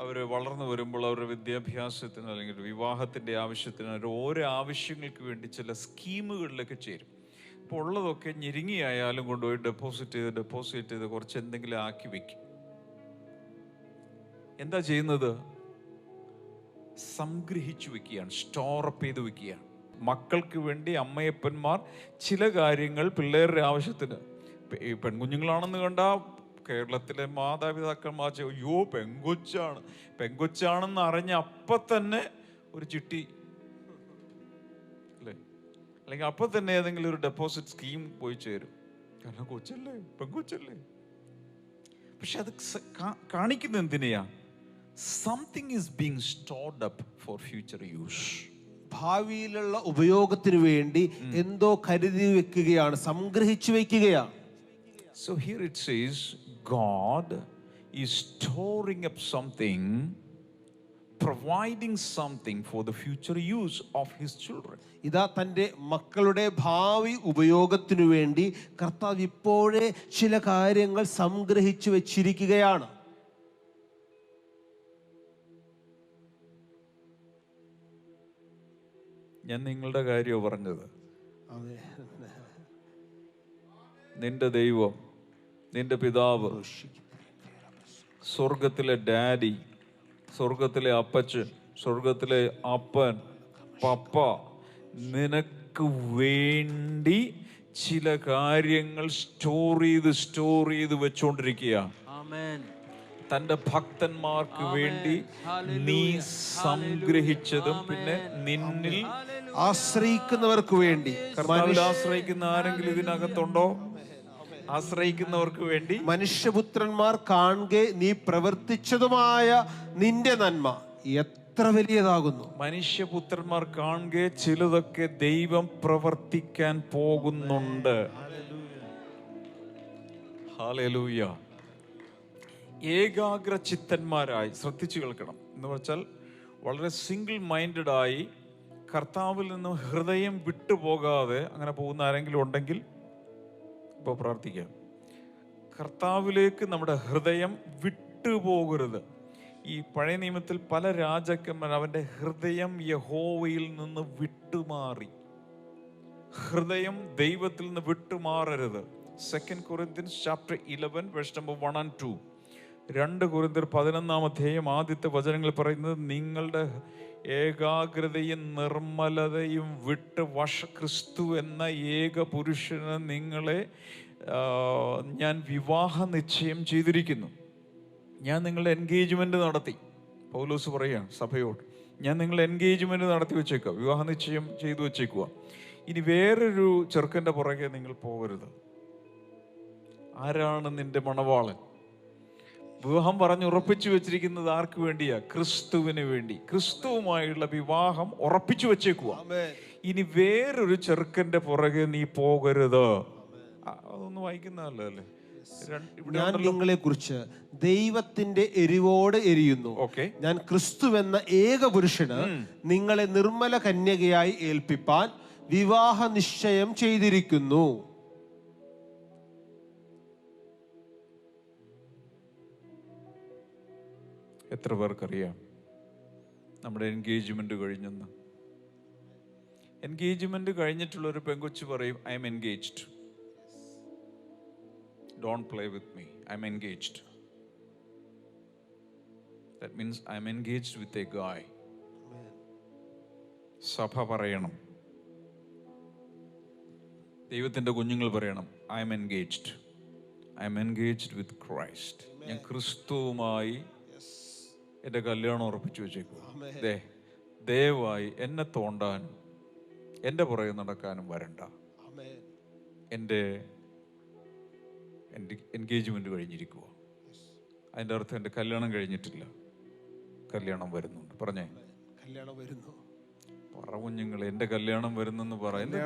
അവർ വളർന്നു വരുമ്പോൾ അവരുടെ വിദ്യാഭ്യാസത്തിന് അല്ലെങ്കിൽ വിവാഹത്തിൻ്റെ ആവശ്യത്തിന്, ഓരോ ആവശ്യങ്ങൾക്ക് വേണ്ടി ചില സ്കീമുകളിലൊക്കെ ചേരും. അപ്പോൾ ഉള്ളതൊക്കെ ഞെരുങ്ങിയായാലും കൊണ്ടുപോയി ഡെപ്പോസിറ്റ് ചെയ്ത് കുറച്ച് എന്തെങ്കിലും ആക്കി വെക്കും. എന്താ ചെയ്യുന്നത്? സംഗ്രഹിച്ചു വെക്കുകയാണ്, സ്റ്റോറപ്പ് ചെയ്ത് വെക്കുകയാണ്. മക്കൾക്ക് വേണ്ടി അമ്മയപ്പന്മാർ ചില കാര്യങ്ങൾ പിള്ളേരുടെ ആവശ്യത്തിന്, ഈ പെൺകുഞ്ഞുങ്ങളാണെന്ന് കണ്ടാൽ കേരളത്തിലെ മാതാപിതാക്കന്മാർ അയ്യോ പെങ്കൊച്ചാണെന്ന് അറിഞ്ഞ അപ്പം തന്നെ ഒരു ചിട്ടി അല്ലേ, അല്ലെങ്കിൽ അപ്പം തന്നെ ഏതെങ്കിലും ഒരു ഡെപ്പോസിറ്റ് സ്കീം പോയി ചേരും. കാരണം കൊച്ചല്ലേ, പെങ്കൊച്ചല്ലേ. പക്ഷെ അത് കാണിക്കുന്ന എന്തിനെയാ? Something is being stored up for future use. ഭാവിയിലുള്ള ഉപയോഗത്തിന് വേണ്ടി എന്തോ കരുതി വെക്കുകയാണ്, സംഗ്രഹിച്ചു വെക്കുകയാണ്. So here it says God is storing up something, providing something for the future use of his children. ഇതാ തൻ്റെ മക്കളുടെ ഭാവി ഉപയോഗത്തിനു വേണ്ടി കർത്താവ് ഇപ്പോഴേ ചില കാര്യങ്ങൾ സംഗ്രഹിച്ചു വെച്ചിരിക്കുകയാണ്. ഞാൻ നിങ്ങളുടെ കാര്യമാണ് പറഞ്ഞത്. നിന്റെ ദൈവം, നിന്റെ പിതാവ്, സ്വർഗത്തിലെ ഡാഡി, സ്വർഗത്തിലെ അപ്പച്ചൻ, സ്വർഗത്തിലെ അപ്പൻ, പപ്പ നിനക്ക് വേണ്ടി ചില കാര്യങ്ങൾ സ്റ്റോർ ചെയ്ത് വെച്ചോണ്ടിരിക്കുക. Amen. തന്റെ ഭക്തന്മാർക്ക് Amen. വേണ്ടി Hallelujah. നീ Hallelujah. സംഗ്രഹിച്ചതും Amen. പിന്നെ നിന്നിൽ Hallelujah. ആശ്രയിക്കുന്നവർക്ക് വേണ്ടി, കർത്താവിൽ ആശ്രയിക്കുന്ന ആരെങ്കിലും ഇതിനകത്തുണ്ടോ? ആശ്രയിക്കുന്നവർക്ക് വേണ്ടി മനുഷ്യപുത്രന്മാർ കാണുകെ നീ പ്രവർത്തിച്ചതുമായ നിന്റെ നന്മ എത്ര വലിയതാകുന്നു. മനുഷ്യപുത്രന്മാർ കാണുക ചിലതൊക്കെ ദൈവം പ്രവർത്തിക്കാൻ പോകുന്നുണ്ട്. ഹല്ലേലൂയ. ഏകാഗ്ര ചിത്തന്മാരായി ശ്രദ്ധിച്ചു കേൾക്കണം. എന്ന് വെച്ചാൽ വളരെ സിംഗിൾ മൈൻഡഡ് ആയി കർത്താവിൽ നിന്നും ഹൃദയം വിട്ടുപോകാതെ അങ്ങനെ പോകുന്ന ആരെങ്കിലും ഉണ്ടെങ്കിൽ ഇപ്പോൾ പ്രാർത്ഥിക്കാം. കർത്താവിലേക്ക് നമ്മുടെ ഹൃദയം വിട്ടുപോകരുത്. ഈ പഴയ നിയമത്തിൽ പല രാജാക്കന്മാർ അവൻ്റെ ഹൃദയം യഹോവയിൽ നിന്ന് വിട്ടുമാറി. ഹൃദയം ദൈവത്തിൽ നിന്ന് വിട്ടുമാറരുത്. 2 Corinthians chapter 11 verse number 1 and 2. 2 Corinthians 11 ആദ്യത്തെ വചനങ്ങൾ പറയുന്നത്, നിങ്ങളുടെ ഏകാഗ്രതയും നിർമ്മലതയും വിട്ട് ക്രിസ്തു എന്ന ഏക പുരുഷന് നിങ്ങളെ ഞാൻ വിവാഹ നിശ്ചയം ചെയ്തിരിക്കുന്നു. ഞാൻ നിങ്ങളുടെ എൻഗേജ്മെന്റ് നടത്തി. പൗലോസ് പറയുകയാണ് സഭയോട്, ഞാൻ നിങ്ങളുടെ എൻഗേജ്മെന്റ് നടത്തി വെച്ചേക്കുക, വിവാഹ നിശ്ചയം ചെയ്തു വെച്ചേക്കുക. ഇനി വേറൊരു ചെറുക്കൻ്റെ പുറകെ നിങ്ങൾ പോകരുത്. ആരാണ് നിന്റെ മണവാളൻ? വിവാഹം പറഞ്ഞ് ഉറപ്പിച്ചു വെച്ചിരിക്കുന്നത് ആർക്ക് വേണ്ടിയാ? ക്രിസ്തുവിന് വേണ്ടി. ക്രിസ്തുവുമായുള്ള വിവാഹം ഉറപ്പിച്ചു വെച്ചേക്കുക. ഇനി വേറൊരു ചെറുക്കന്റെ പുറകെ നീ പോകരുത്. അതൊന്നും വായിക്കുന്നതല്ലേ അല്ലേ? ഞാൻ നിങ്ങളെ കുറിച്ച് ദൈവത്തിന്റെ എരിവോട് എരിയുന്നു. ഞാൻ ക്രിസ്തുവെന്ന ഏക പുരുഷന് നിങ്ങളെ നിർമ്മല കന്യകയായി ഏൽപ്പിപ്പാൻ വിവാഹ നിശ്ചയം ചെയ്തിരിക്കുന്നു. എത്ര പേർക്കറിയാം നമ്മുടെ എൻഗേജ്മെന്റ് കഴിഞ്ഞെന്ന്? എൻഗേജ്മെന്റ് കഴിഞ്ഞിട്ടുള്ള ഒരു പെങ്കൊച്ചു പറയും, I M engaged. Don't play with me. I'm engaged. That means I'm engaged with a guy. സഭ പറയണം, ദൈവത്തിൻ്റെ കുഞ്ഞുങ്ങൾ പറയണം, I am engaged. I am engaged with Christ. ഞാൻ ക്രിസ്തുവുമായി എൻ്റെ കല്യാണം ഉറപ്പിച്ചു വെച്ചേക്കും. ദയവായി എന്നെ തോണ്ടാനും എൻ്റെ പുറകെ നടക്കാനും വരണ്ട. എൻ്റെ എൻഗേജ്മെന്റ് കഴിഞ്ഞിരിക്കുക. അതിൻ്റെ അർത്ഥം എൻ്റെ കല്യാണം കഴിഞ്ഞിട്ടില്ല, കല്യാണം വരുന്നുണ്ട്. പറഞ്ഞേ, കല്യാണം വരുന്നു. പറ കുഞ്ഞുങ്ങൾ, എൻ്റെ കല്യാണം വരുന്നെന്ന് പറയുന്നത്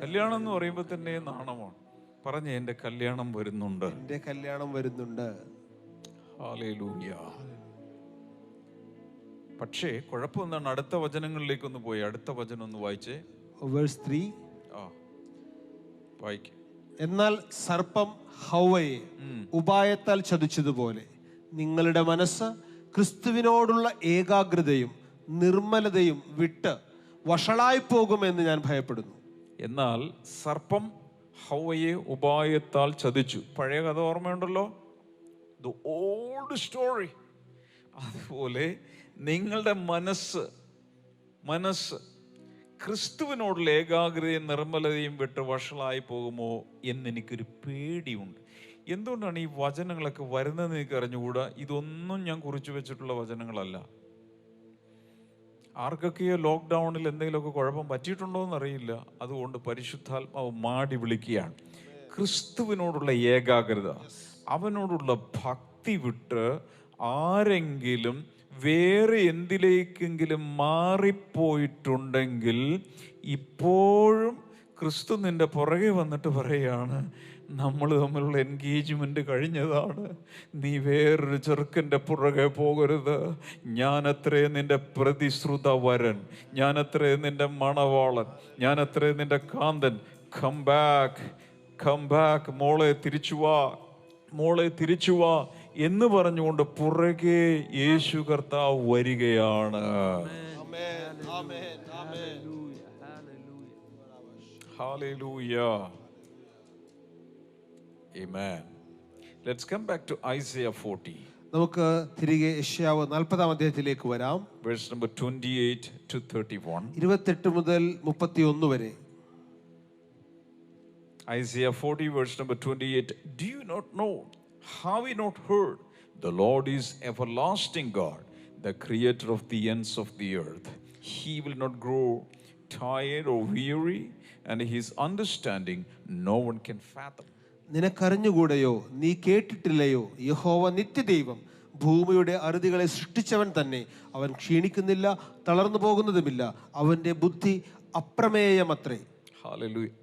കല്യാണം എന്ന് പറയുമ്പോൾ തന്നെ നാണമാണ്. പറഞ്ഞേ, എൻ്റെ കല്യാണം വരുന്നുണ്ട്, എൻ്റെ കല്യാണം വരുന്നുണ്ട്. ഹല്ലേലൂയ. പക്ഷേ കുഴപ്പം എന്താണ്? അടുത്ത വചനങ്ങളിലേക്കൊന്ന് പോയി അടുത്ത വചനം ഒന്ന് വായിച്ചേ. വേഴ്സ് 3. വായിക്ക്. എന്നാൽ സർപ്പം ഹൗവയെ ഉപായത്താൽ ചതിച്ചതുപോലെ നിങ്ങളുടെ മനസ്സ് ക്രിസ്തുവിനോടുള്ള ഏകാഗ്രതയും നിർമ്മലതയും വിട്ട് വഷളായി പോകുമെന്ന് ഞാൻ ഭയപ്പെടുന്നു. എന്നാൽ സർപ്പം ഹൗവയെ ഉപായത്താൽ ചതിച്ചു. പഴയ കഥ ഓർമ്മയുണ്ടല്ലോ, ദ ഓൾഡ് സ്റ്റോറി. അതുപോലെ നിങ്ങളുടെ മനസ്സ് ക്രിസ്തുവിനോടുള്ള ഏകാഗ്രതയും നിർമ്മലതയും വിട്ട് വഷളായി പോകുമോ എന്നെനിക്കൊരു പേടിയുണ്ട്. എന്തുകൊണ്ടാണ് ഈ വചനങ്ങളൊക്കെ വരുന്നതെന്ന് എനിക്ക് അറിഞ്ഞുകൂടാ. ഇതൊന്നും ഞാൻ കുറിച്ചു വെച്ചിട്ടുള്ള വചനങ്ങളല്ല. ആർക്കൊക്കെയോ ലോക്ക്ഡൗണിൽ എന്തെങ്കിലുമൊക്കെ കുഴപ്പം പറ്റിയിട്ടുണ്ടോ എന്നറിയില്ല. അതുകൊണ്ട് പരിശുദ്ധാത്മാവ് മാടി വിളിക്കുകയാണ്, ക്രിസ്തുവിനോടുള്ള ഏകാഗ്രത, അവനോടുള്ള ഭക്തി വിട്ട് ആരെങ്കിലും വേറെ എന്തിലേക്കെങ്കിലും മാറിപ്പോയിട്ടുണ്ടെങ്കിൽ ഇപ്പോഴും ക്രിസ്തു നിന്റെ പുറകെ വന്നിട്ട് പറയുകയാണ്, നമ്മൾ തമ്മിലുള്ള എൻഗേജ്മെന്റ് കഴിഞ്ഞതാണ്, നീ വേറൊരു ചെറുക്കൻ്റെ പുറകെ പോകരുത്. ഞാനത്രേ നിന്റെ പ്രതിശ്രുത വരൻ, ഞാനത്രേ നിന്റെ മണവാളൻ, ഞാനത്രേ നിന്റെ കാന്തൻ. കം ബാക്ക്, മോളെ തിരിച്ചു വാ എന്ന് പറഞ്ഞുകൊണ്ട് പുറകെ യേശു കർത്താവ് വരികയാണ്. Hallelujah. Amen. Let's come back to Isaiah 40. നമുക്ക് തിരികെ യെശയ്യാവ് 40-ാം അധ്യായത്തിലേക്ക് വരാം. Verse number 28 to 31. 28 മുതൽ 31 വരെ. Isaiah 40, verse number 28. Do you not know? Have you not heard? The Lord is everlasting God, the creator of the ends of the earth. He will not grow tired or weary, and his understanding no one can fathom. നിനക്കറിഞ്ഞുകൂടെയോ, നീ കേട്ടിട്ടില്ലയോ? യഹോവ നിത്യദൈവം, ഭൂമിയുടെ അറുതികളെ സൃഷ്ടിച്ചവൻ തന്നെ. അവൻ ക്ഷീണിക്കുന്നില്ല, തളർന്നു പോകുന്നതുമില്ല. അവന്റെ ബുദ്ധി അപ്രമേയമത്രേ. Hallelujah.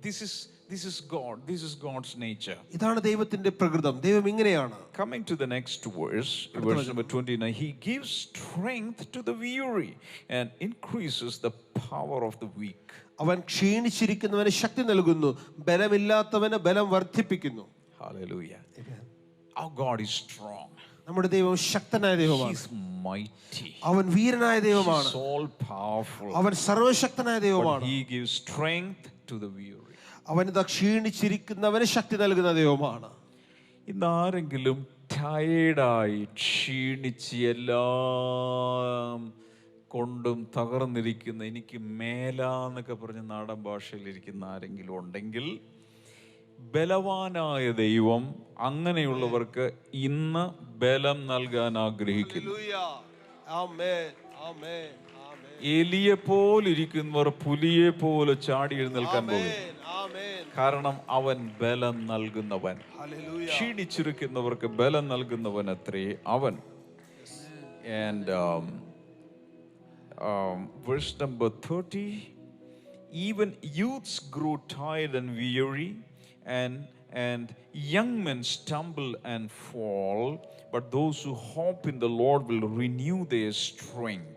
This is God. This is God's nature. ഇതാണ് ദൈവത്തിന്റെ പ്രകൃതം. ദൈവം ഇങ്ങനെയാണ്. Coming to the next verse, verse number 29. He gives strength to the weary and increases the power of the weak. അവൻ ക്ഷീണിച്ചിരിക്കുന്നവന് ശക്തി നൽകുന്നു, ബലമില്ലാത്തവന് ബലം വർദ്ധിപ്പിക്കുന്നു. Hallelujah. Our God is strong. നമ്മുടെ ദൈവം ശക്തനായ ദൈവമാണ്. He's mighty. അവൻ വീരനായ ദൈവമാണ്. He's all powerful. അവൻ സർവശക്തനായ ദൈവമാണ്. He gives strength to the weary. അവനിതാ ക്ഷീണിച്ചിരിക്കുന്നവന് ശക്തി നൽകുന്ന ദൈവമാണ്. ഇന്ന് ആരെങ്കിലും ടയേർഡായി ക്ഷീണിച്ച് എല്ലാം കൊണ്ടും തകർന്നിരിക്കുന്ന, എനിക്ക് മേലാന്നൊക്കെ പറഞ്ഞ് നാടൻ ഭാഷയിൽ ഇരിക്കുന്ന ആരെങ്കിലും ഉണ്ടെങ്കിൽ, ബലവാനായ ദൈവം അങ്ങനെയുള്ളവർക്ക് ഇന്ന് ബലം നൽകാൻ ആഗ്രഹിക്കുന്നു. എലിയെ പോലിരിക്കുന്നവർ പുലിയെ പോലെ ചാടി എഴുന്നേൽക്കാൻ പോകും. കാരണം അവൻ ബലം നൽകുന്നവൻ. ക്ഷീണിച്ചിരിക്കുന്നവർക്ക് ബലം നൽകുന്നവൻ അത്രേ അവൻ. And verse number 30, even youths grow tired and weary, and young men stumble and fall, but those who hope in the Lord will renew their strength.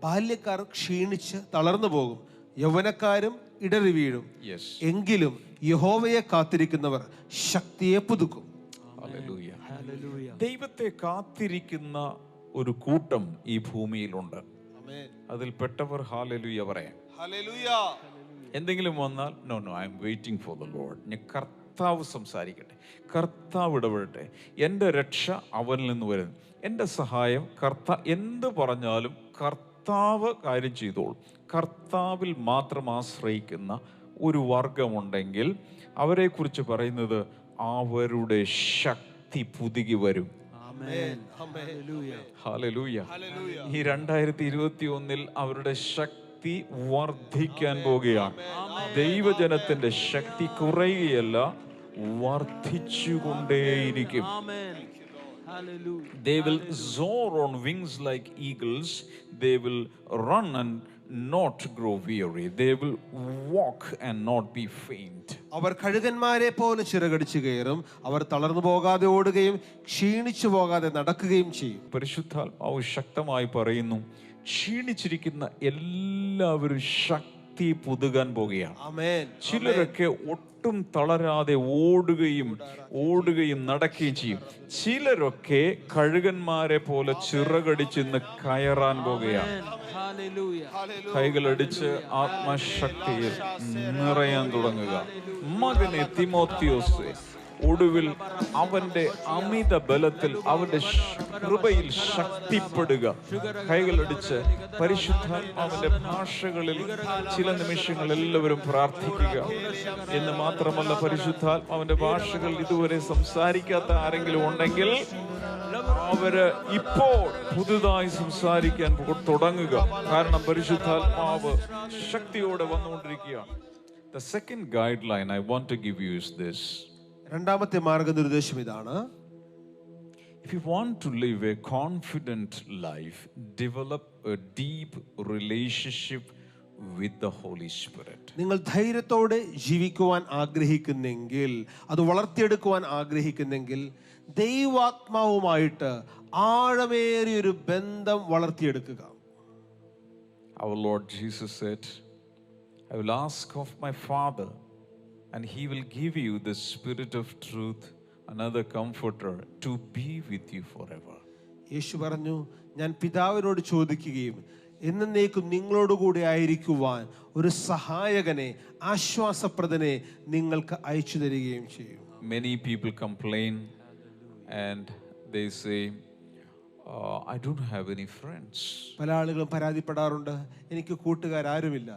ബാല്യക്കാർ ക്ഷീണിച്ച് തളർന്നു പോകും, യൗവനക്കാരും ഇടറി വീഴും. എങ്കിലും യഹോവയെ കാത്തിരിക്കുന്നവർ ശക്തിയെ പുതുക്കും. ദൈവത്തെ കാത്തിരിക്കുന്ന ഒരു കൂട്ടം ഈ ഭൂമിയിലുണ്ട്. അതിൽപ്പെട്ടവർ ഹല്ലേലൂയ പറയാം. എന്തെങ്കിലും വന്നാൽ no I am waiting for the lord. ഞാൻ കർത്താവ് സംസാരിക്കട്ടെ, കർത്താവ് ഇടപെടട്ടെ, എൻ്റെ രക്ഷ അവനിൽ നിന്ന് വരുന്നു, എൻ്റെ സഹായം എന്ത് പറഞ്ഞാലും കർത്താവ് കാര്യം ചെയ്തോളും. കർത്താവിൽ മാത്രം ആശ്രയിക്കുന്ന ഒരു വർഗമുണ്ടെങ്കിൽ അവരെക്കുറിച്ച് പറയുന്നത് അവരുടെ ശക്തി പുതുകി വരും. ഹല്ലേലൂയ. ഈ 2021 അവരുടെ ശക്തി വർദ്ധിക്കാൻ പോകുകയാണ്. ദൈവജനത്തിന്റെ ശക്തി കുറയുകയല്ല, വർദ്ധിച്ചുകൊണ്ടേയിരിക്കും. They will soar on wings like eagles. They will run and not grow weary. They will walk and not be faint. അവർ കഴുകന്മാരെ പോലെ ചിറകടിച്ചു കയറും. അവർ തളർന്നു പോകാതെ ഓടുകയും ക്ഷീണിച്ചു പോകാതെ നടക്കുകയും ചെയ്യും. പരിശുദ്ധാത്മാവ് ശക്തമായി പറയുന്നു, ക്ഷീണിച്ചിരിക്കുന്ന എല്ലാവരും ശക്തി പുതുകാൻ പോകുകയാണ്. ചിലരൊക്കെ ഒട്ടും തളരാതെ ഓടുകയും നടക്കുകയും ചെയ്യും. ചിലരൊക്കെ കഴുകന്മാരെ പോലെ ചിറകടിച്ചിന്ന് കയറാൻ പോകുകയാണ്. കൈകളടിച്ച് ആത്മശക്തിയിൽ നിറയാൻ തുടങ്ങുക. മകനെ തിമോത്തിയോസേ, ഒടുവിൽ അവന്റെ അമിത ബലത്തിൽ അവന്റെ കൃപയിൽ ശക്തിപ്പെടുക. കൈകളടിച്ച് പരിശുദ്ധാത്മാവിന്റെ ഭാഷകളിൽ ചില നിമിഷങ്ങൾ എല്ലാവരും പ്രാർത്ഥിക്കുക. എന്ന് മാത്രമല്ല, പരിശുദ്ധാത്മാവിന്റെ ഭാഷകൾ ഇതുവരെ സംസാരിക്കാത്ത ആരെങ്കിലും ഉണ്ടെങ്കിൽ അവര് ഇപ്പോൾ പുതുതായി സംസാരിക്കാൻ തുടങ്ങുക. കാരണം പരിശുദ്ധാത്മാവ് ശക്തിയോടെ വന്നുകൊണ്ടിരിക്കുകയാണ്. The second guideline I want to give you is this. രണ്ടാമത്തെ മാർഗനിർദ്ദേശം ഇതാണ്. If you want to live a confident life, develop a deep relationship with the Holy Spirit. നിങ്ങൾ ധൈര്യത്തോടെ ജീവിക്കുവാൻ ആഗ്രഹിക്കുന്നെങ്കിൽ, അത് വളർത്തിയെടുക്കുവാൻ ആഗ്രഹിക്കുന്നെങ്കിൽ, ദൈവാത്മാവുമായിട്ട് ആഴമേറിയൊരു ബന്ധം വളർത്തിയെടുക്കുക. Our Lord Jesus said, I will ask of my Father, and He will give you the Spirit of truth, another comforter, to be with you forever. യേശു പറഞ്ഞു, ഞാൻ പിതാവിനോട് ചോദിക്കുകയും എന്നേക്കും നിങ്ങളോടുകൂടി ആയിരിക്കുവാൻ ഒരു സഹായകനെ, ആശ്വാസപ്രദനെ നിങ്ങൾക്ക് അയച്ചു തരികയും ചെയ്യും. Many people complain and they say, I don't have any friends. പല ആളുകളും പരാതിപ്പെടാറുണ്ട്, എനിക്ക് കൂട്ടുകാരാരുമില്ല.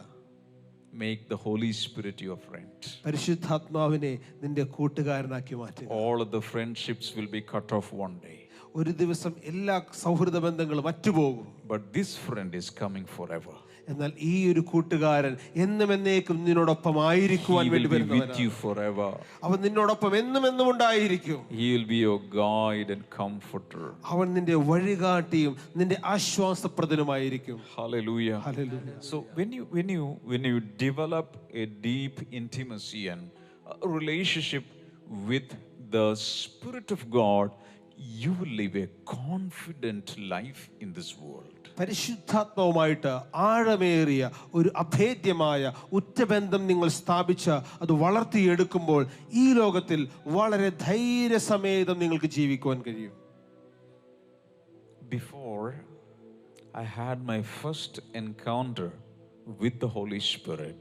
make the Holy Spirit your friend. പരിശുദ്ധാത്മാവിനെ നിന്റെ കൂട്ടുകാരനാക്കി മാറ്റുക. All of the friendships will be cut off one day. ഒരു ദിവസം എല്ലാ സൗഹൃദ ബന്ധങ്ങളും അറ്റുപോകും. But this friend is coming forever. എന്നാൽ ഈ ഒരു കൂട്ടുകാരൻ എന്നും എന്നേക്കും നിന്നോടൊപ്പം ആയിരിക്കുവാൻ He വേണ്ടി will be with വരുന്നവനാണ്. you forever. അവൻ നിന്നോടൊപ്പം എന്നും എന്നും ഉണ്ടായിരിക്കും. He will be your guide and comforter. അവൻ നിന്റെ വഴികാട്ടിയും നിന്റെ ആശ്വാസപ്രദനുമായിരിക്കും. Hallelujah. Hallelujah. So when you develop a deep intimacy and a relationship with the Spirit of God, you will live a confident life in this world. പരിശുദ്ധാത്മാവുമായിട്ട് ആഴമേറിയ ഒരു അഭേദ്യമായ ഉറ്റബന്ധം നിങ്ങൾ സ്ഥാപിച്ച അത് വളർത്തിയെടുക്കുമ്പോൾ ഈ ലോകത്തിൽ വളരെ ധൈര്യസമേതം നിങ്ങൾക്ക് ജീവിക്കുവാൻ കഴിയും. Before I had my first encounter with the Holy Spirit,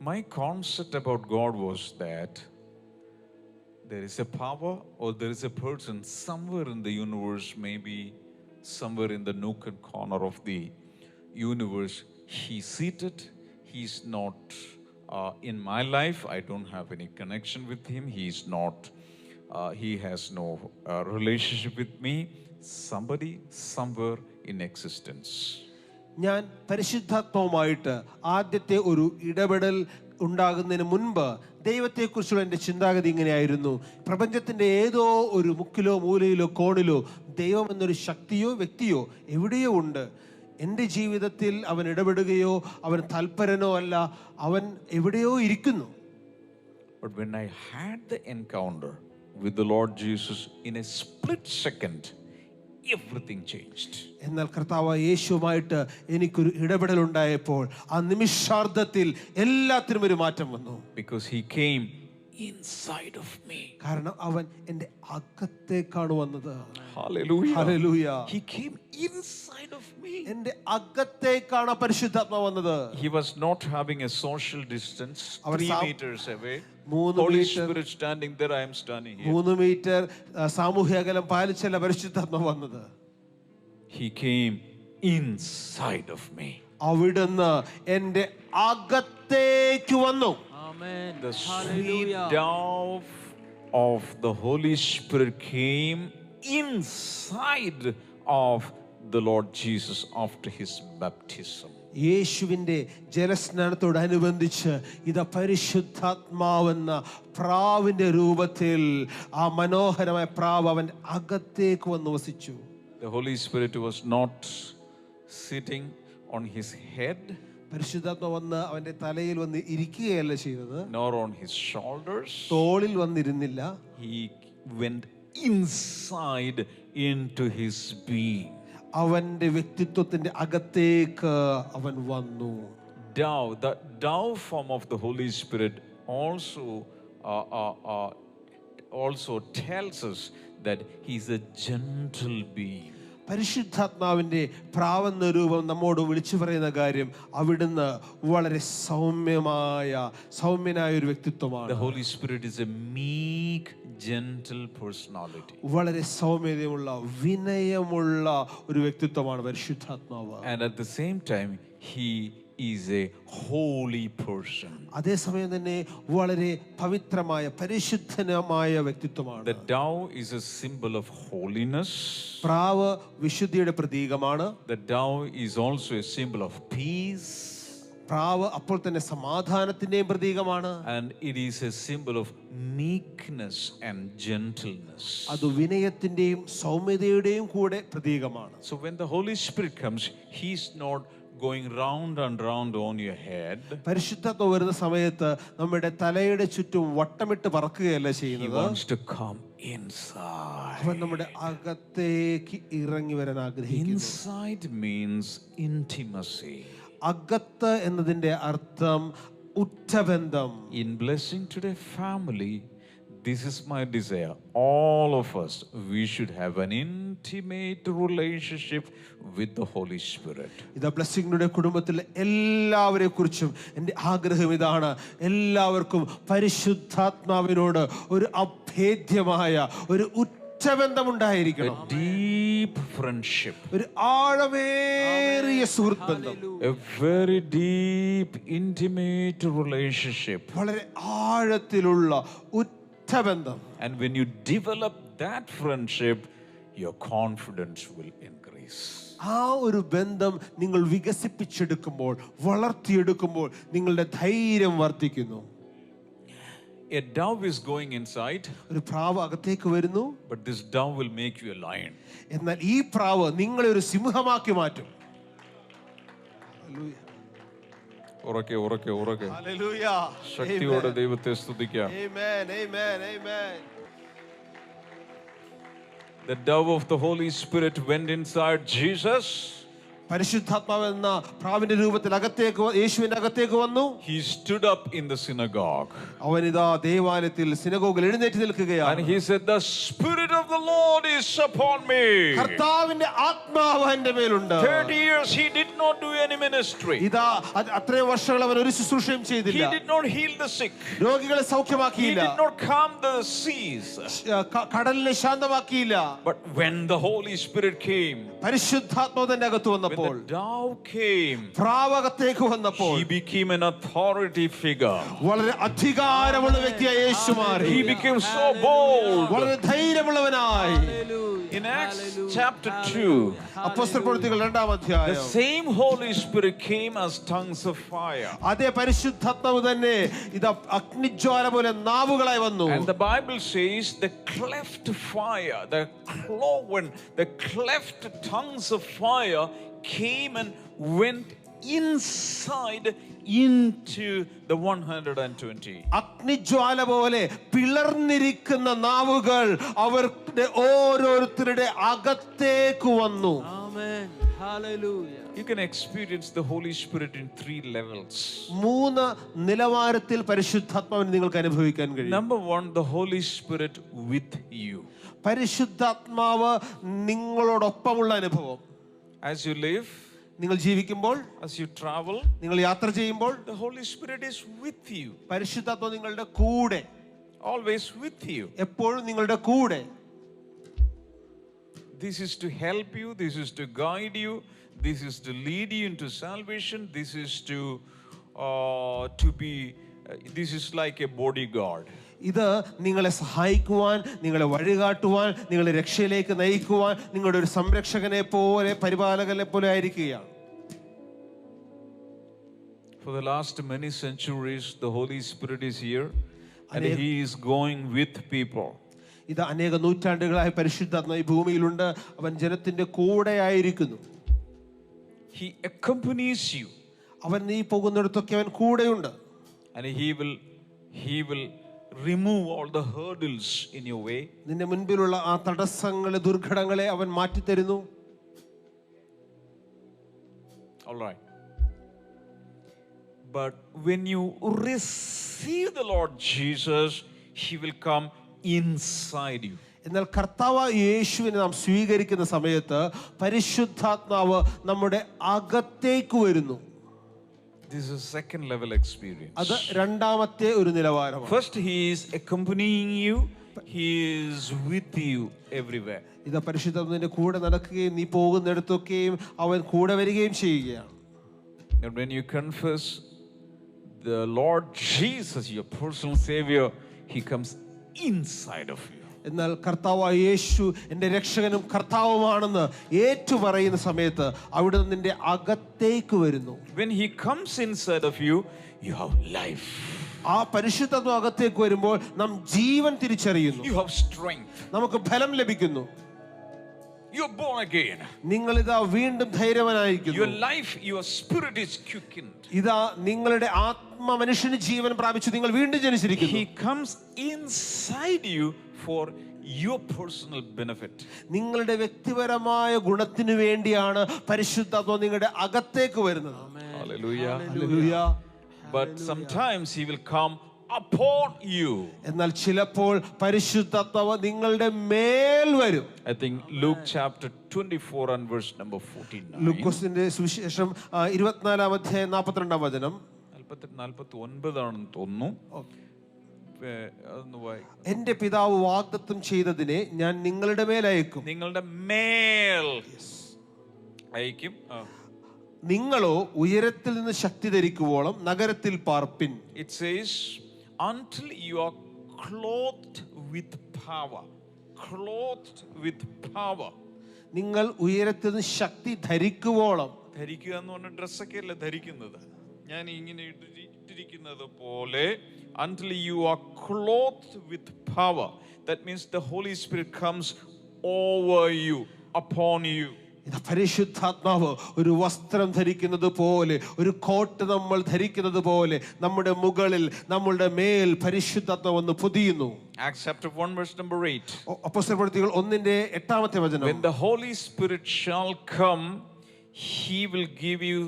my concept about God was that there is a power or there is a person somewhere in the universe, maybe somewhere in the nook and corner of the universe. He's seated. He's not in my life. I don't have any connection with him. He's not. He has no relationship with me. Somebody somewhere in existence. ഞാൻ പരിശുദ്ധാത്മാവുമായിട്ട് ആദ്യത്തെ ഒരു ഇടപെടൽ ഉണ്ടാകുന്നതിന് മുൻപ് ദൈവത്തെക്കുറിച്ചുള്ള എൻ്റെ ചിന്താഗതി ഇങ്ങനെയായിരുന്നു. പ്രപഞ്ചത്തിൻ്റെ ഏതോ ഒരു മുക്കിലോ മൂലയിലോ കോണിലോ ദൈവം എന്നൊരു ശക്തിയോ വ്യക്തിയോ എവിടെയോ ഉണ്ട്. എൻ്റെ ജീവിതത്തിൽ അവൻ ഇടപെടുകയോ അവൻ തൽപരനോ അല്ല, അവൻ എവിടെയോ ഇരിക്കുന്നു. But when I had the encounter with the Lord Jesus, in a split second, everything changed. എന്നാൽ കർത്താവ് യേശുവുമായിട്ട് എനിക്കൊരു ഇടപെടൽ ഉണ്ടായപ്പോൾ ആ നിമിഷാർദ്ധത്തിൽ എല്ലാത്തിനും ഒരു മാറ്റം വന്നു. Because he came inside of me. കാരണം അവൻ എൻ്റെ അകത്തേക്കാണ് വന്നത്. Hallelujah. Hallelujah. He came inside of me. എൻ്റെ അകത്തേക്കാണ് പരിശുദ്ധാത്മാവ് വന്നത്. He was not having a social distance 3 meters away. 3 Holy meter. Spirit standing there, I am standing here. 3 metre സാമൂഹ്യ അകലം പാലിച്ചല്ല പരിശുദ്ധാത്മാവ് വന്നത്. He came inside of me. അവിടുന്ന് എൻ്റെ അകത്തേക്ക് വന്നു. Amen. The sweet Hallelujah. dove of the Holy Spirit came inside of the Lord Jesus after his baptism. യേശുവിൻ്റെ ജലസ്നാനത്തോടനുബന്ധിച്ച് ഇതാ പരിശുദ്ധാത്മാവെന്ന പ്രാവിന്റെ രൂപത്തിൽ ആ മനോഹരമായ പ്രാവ് അവൻ്റെ അകത്തേക്ക് വന്ന് വസിച്ചു. The Holy Spirit was not sitting on his head, പരിശുദ്ധാത്മാവ് വന്ന് അവൻ്റെ തലയിൽ വന്ന് ഇരിക്കുകയല്ല ചെയ്തത്, nor on his shoulders. തോളിൽ വന്നിരുന്നില്ല. He went inside into his being. അവന്റെ വ്യക്തിത്വത്തിന്റെ അകത്തേക്ക് അവൻ വന്നു. Dove, the dove form of the Holy Spirit also tells us that he's a gentle being. പരിശുദ്ധാത്മാവിന്റെ പ്രാവെന്ന രൂപം നമ്മോട് വിളിച്ചു പറയുന്ന കാര്യം അവിടുന്ന് വളരെ സൗമ്യനായ ഒരു വ്യക്തിത്വമാണ്. The Holy Spirit is a meek, gentle personality. വളരെ സൗമ്യതയുള്ള വിനയമുള്ള ഒരു വ്യക്തിത്വമാണ് പരിശുദ്ധാത്മാവ്. And at the same time, he is a holy person. അതേസമയം തന്നെ വളരെ പവിത്രമായ പരിശുദ്ധമായ വ്യക്തിത്വമാണ്. The dove is a symbol of holiness. പ്രാവ് വിശുദ്ധിയുടെ പ്രതീകമാണ്. The dove is also a symbol of peace. പ്രാവ് അപ്പോൾ തന്നെ സമാധാനത്തിന്റെയും പ്രതീകമാണ്. And it is a symbol of meekness and gentleness. അത് വിനയത്തിന്റെയും സൗമ്യതയുടെയും കൂടെ പ്രതീകമാണ്. So when the Holy Spirit comes, he's not going round and round on your head. പരിശുദ്ധാത്മാവ് വരുന്ന സമയത്ത് നമ്മുടെ തലയുടെ ചുറ്റും വട്ടമിട്ട് പറക്കുകയല്ല He ചെയ്യുന്നത്. wants to come inside. അവൻ നമ്മുടെ അകത്തേക്ക് ഇറങ്ങി വരാൻ ആഗ്രഹിക്കുന്നു. Inside means intimacy. അകത്ത് എന്നതിന്റെ അർത്ഥം ഉറ്റബന്ധം. In Blessing Today family, this is my desire. All of us, we should have an intimate relationship with the Holy Spirit. ഇതാ ബ്ലെസ്സിംഗിന്റെ കുടുംബത്തിലെ എല്ലാവരെ കുറിച്ചും എൻ്റെ ആഗ്രഹം ഇതാണ്. എല്ലാവർക്കും പരിശുദ്ധാത്മാവിനോട് ഒരു അഭേദ്യമായ ഒരു ഉറ്റബന്ധം ഉണ്ടായിരിക്കണം. A deep friendship. ഒരു ആഴമേറിയ സുഹൃത്ത് ബന്ധം, A very deep, intimate relationship. വളരെ ആഴത്തിലുള്ള ഉറ്റ ബന്ധം. And when you develop that friendship, your confidence will increase. ആ ഒരു ബന്ധം നിങ്ങൾ വികസിപ്പിച്ചെടുക്കുമ്പോൾ, വളർത്തിയെടുക്കുമ്പോൾ നിങ്ങളുടെ ധൈര്യം വർദ്ധിക്കുന്നു. A dove is going inside, ഒരു പ്രാവ് അകത്തേക്ക് വരുന്നു, but this dove will make you a lion. എന്നാൽ ഈ പ്രാവ് നിങ്ങളെ ഒരു സിംഹമാക്കി മാറ്റും. ഉറക്കെ ഉറക്കെ ഉറക്കെ ഹല്ലേലൂയ. ശക്തിയോടെ ദൈവത്തെ സ്തുതിക്കാം. Amen, amen, amen. The dove of the Holy Spirit went inside Jesus. പരിശുദ്ധാത്മാവ് എന്ന പ്രാവിന്റെ രൂപത്തിൽ അകത്തേക്ക് യേശുവിന്റെ അകത്തേക്ക് വന്നു. He stood up in the synagogue. അവനിതാ ദേവാലയത്തിൽ സിനഗോഗിൽ എഴുന്നേറ്റ് നിൽക്കുകയാണ്. And he said, "The Spirit of the Lord is upon me." കർത്താവിന്റെ ആത്മാവ് എന്റെ മേലുണ്ട്. 30 years he did not do any ministry. ഇതാ അത്രയും വർഷങ്ങൾ അവൻ ഒരു ശുശ്രൂഷയും ചെയ്തില്ല. He did not heal the sick. രോഗികളെ He സൗഖ്യമാക്കിയില്ല. did not calm the seas. കടലിനെ ശാന്തമാക്കിയില്ല. But when the Holy Spirit came, പരിശുദ്ധാത്മാവ് തന്റെ അകത്ത് when വന്നപ്പോൾ, the dove came, പ്രാവകത്തേക്ക് വന്നപ്പോൾ he became an authority figure. വളരെ അധികാരമുള്ള വ്യക്തിയായി യേശു മാറി. He became so bold. വളരെ ധൈര്യമുള്ളവനായി. In Acts chapter 2, അപ്പോസ്തലപ്രവൃത്തികൾ 2-ാം the അധ്യായം, same Holy Spirit came as tongues of fire. അതേ പരിശുദ്ധാത്മാവ് തന്നെ ഇതാ അഗ്നിജ്വാല പോലെ നാവുകളായി വന്നു. And the Bible says the cleft fire, the cloven, the cleft tongues of fire came and went inside into the 120. അഗ്നിജ്വാല പോലെ പിളർന്നിരിക്കുന്ന നാവുകൾ അവരുടെ ഓരോരുത്തരുടെ അകത്തേക്ക് വന്നു. Amen. Hallelujah. You can experience the Holy Spirit in 3 levels. 3 നിലവാരത്തിൽ പരിശുദ്ധാത്മാവിനെ നിങ്ങൾക്ക് അനുഭവിക്കാൻ കഴിയും. Number 1, the Holy Spirit with you. പരിശുദ്ധാത്മാവ് നിങ്ങളോടൊപ്പമുള്ള അനുഭവം. As you live, നിങ്ങൾ ജീവിക്കുമ്പോൾ, as you travel, നിങ്ങൾ യാത്ര ചെയ്യുമ്പോൾ the Holy Spirit is with you. പരിശുദ്ധാത്മാവ് നിങ്ങളുടെ കൂടെ, Always with you. എപ്പോഴും നിങ്ങളുടെ കൂടെ. This is to help you, this is to guide you, this is to lead you into salvation, this is this is like a bodyguard. ഇത് നിങ്ങളെ സഹായിക്കുവാൻ, നിങ്ങളെ വഴികാട്ടുവാൻ, നിങ്ങളെ രക്ഷയിലേക്ക് നയിക്കുവാൻ നിങ്ങളുടെ ഒരു സംരക്ഷകനെ പോലെ, പരിപാലകനെ പോലെ ആയിരിക്കുകയാണ്. For the last many centuries, the Holy Spirit is here and He is going with people. ഇത് അനേക നൂറ്റാണ്ടുകളായി പരിശുദ്ധാത്മാവ് ഈ ഭൂമിയിലുണ്ട്. അവൻ ജനത്തിന്റെ കൂടെ ആയിരിക്കുന്നു. He accompanies you. അവൻ നീ പോകുന്നിടത്തൊക്കെ അവൻ കൂടെയുണ്ട്. And He will remove all the hurdles in your way. നിന്റെ മുൻപിലുള്ള ആ തടസ്സങ്ങളെ, ദുർഘടങ്ങളെ അവൻ മാറ്റിത്തരുന്നു. All right. But when you receive the Lord Jesus, He will come inside you. എന്നാൽ കർത്താവ് യേശുവിനെ നാം സ്വീകരിക്കുന്ന സമയത്ത് പരിശുദ്ധാത്മാവ് നമ്മുടെ അകത്തേക്ക് വരുന്നു. This is a second level experience. അത് രണ്ടാമത്തെ ഒരു നിലവാരമാണ്. First, He is accompanying you. He is with you everywhere. ഇത് പരിശുദ്ധാത്മാവിന്റെ കൂടെ നടക്കുകയും നീ പോകുന്നിടത്തൊക്കെയും അവൻ കൂടെ വരികയും ചെയ്യുകയാണ്. And when you confess the Lord Jesus, your personal Savior, He comes inside of you. എന്നാൽ കർത്താവായ യേശു എൻ്റെ രക്ഷകനും കർത്താവുമാണെന്ന് ഏറ്റുപറയുന്ന സമയത്ത് അവിടുന്ന് നിന്റെ അകത്തേക്ക് വരുന്നു. When He comes inside of you, you have life. ആ പരിശുദ്ധാത്മാവ് അകത്തേക്ക് വരുമ്പോൾ നാം ജീവൻ തിരിച്ചറിയുന്നു. You have strength. നമുക്ക് ബലം ലഭിക്കുന്നു. You're born again. നിങ്ങൾ ഇതാ വീണ്ടും ധൈര്യവാനായിരിക്കുന്നു. Your life, your spirit is quickened. ഇതാ നിങ്ങളുടെ ആത്മ മനുഷ്യന് ജീവൻ പ്രാപിച്ചു, നിങ്ങൾ വീണ്ടും ജനിച്ചിരിക്കുന്നു. He comes inside you for your personal benefit. നിങ്ങളുടെ വ്യക്തിപരമായ ഗുണത്തിനു വേണ്ടിയാണ് പരിശുദ്ധാത്മാവ് നിങ്ങളുടെ അകത്തേക്ക് വരുന്നത്. Hallelujah. Hallelujah. But sometimes He will come upon you. എന്നാൽ ചിലപ്പോൾ പരിശുദ്ധാത്മാവ് നിങ്ങളുടെ മേൽ വരും. I think Luke chapter 24 and verse number 14. ലൂക്കോസിന്റെ സുവിശേഷം 24-ാം അധ്യായം 42-ാം വചനം. 49 ആണെന്ന് തോന്നുന്നു. അതൊന്ന് വായി. എന്റെ പിതാവ് വാഗ്ദത്തം ചെയ്തതിനെ ഞാൻ നിങ്ങളുടെ മേൽ അയക്കും. നിങ്ങളുടെ മേൽ അയക്കും. നിങ്ങളോ ഉയരത്തിൽ നിന്ന് ശക്തി ധരിക്കുവോളം നഗരത്തിൽ പാർപ്പിൻ. It says, until you are clothed with power. Clothed with power. നിങ്ങൾ ഉയരത്തിൽ നിന്ന് ശക്തി ധരിക്കുവോളം. ധരിക്കുക എന്ന് പറഞ്ഞ ഡ്രസ്സൊക്കെ അല്ല ധരിക്കുന്നത്, ഞാൻ ഇങ്ങനെ ഇട്ടിരിക്കുന്നത് പോലെ. Until you are clothed with power. That means the Holy Spirit comes over you, upon you. ഇത് പരിശുദ്ധാത്മാവ് ഒരു വസ്ത്രം ധരിക്കുന്നത് പോലെ, ഒരു കോട്ട് നമ്മൾ ധരിക്കുന്നത് പോലെ നമ്മുടെ മുകളിൽ, നമ്മുടെ മേൽ പരിശുദ്ധാത്മാവ് വന്ന് പൊതിയുന്നു. Acts chapter 1 verse number 8. അപ്പോസ്തലപ്രവൃത്തികൾ 1:8 When the Holy Spirit shall come, he will give you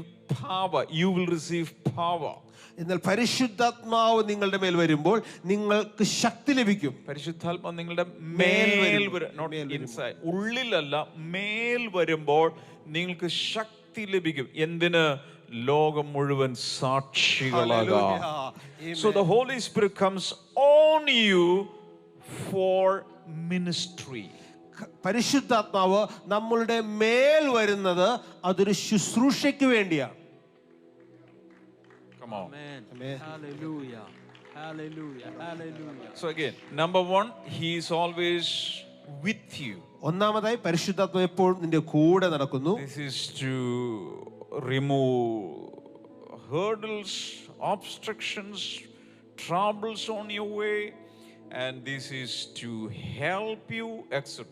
power. You will receive power. എന്നാൽ പരിശുദ്ധാത്മാവ് നിങ്ങളുടെ മേൽ വരുമ്പോൾ നിങ്ങൾക്ക് ശക്തി ലഭിക്കും. പരിശുദ്ധാത്മാവ് നിങ്ങളുടെ മേൽ വരും, not inside. ഉള്ളിലല്ല, മേൽ വരുമ്പോൾ നിങ്ങൾക്ക് ശക്തി ലഭിക്കും. എന്തിന്? ലോകം മുഴുവൻ സാക്ഷികളാകാം. So the Holy Spirit comes on you for ministry. പരിശുദ്ധാത്മാവ് നമ്മളുടെ മേൽ വരുന്നത് അതൊരു ശുശ്രൂഷയ്ക്ക് വേണ്ടിയാണ്. Come on. Amen. Amen. Hallelujah. Hallelujah. Hallelujah. So again, number one, he is always with you. ഒന്നാമതായി പരിശുദ്ധാത്മാവ് എപ്പോഴും നിന്റെ കൂടെ നടക്കുന്നു. This is to remove hurdles, obstructions, troubles on your way, and this is to help you, etc.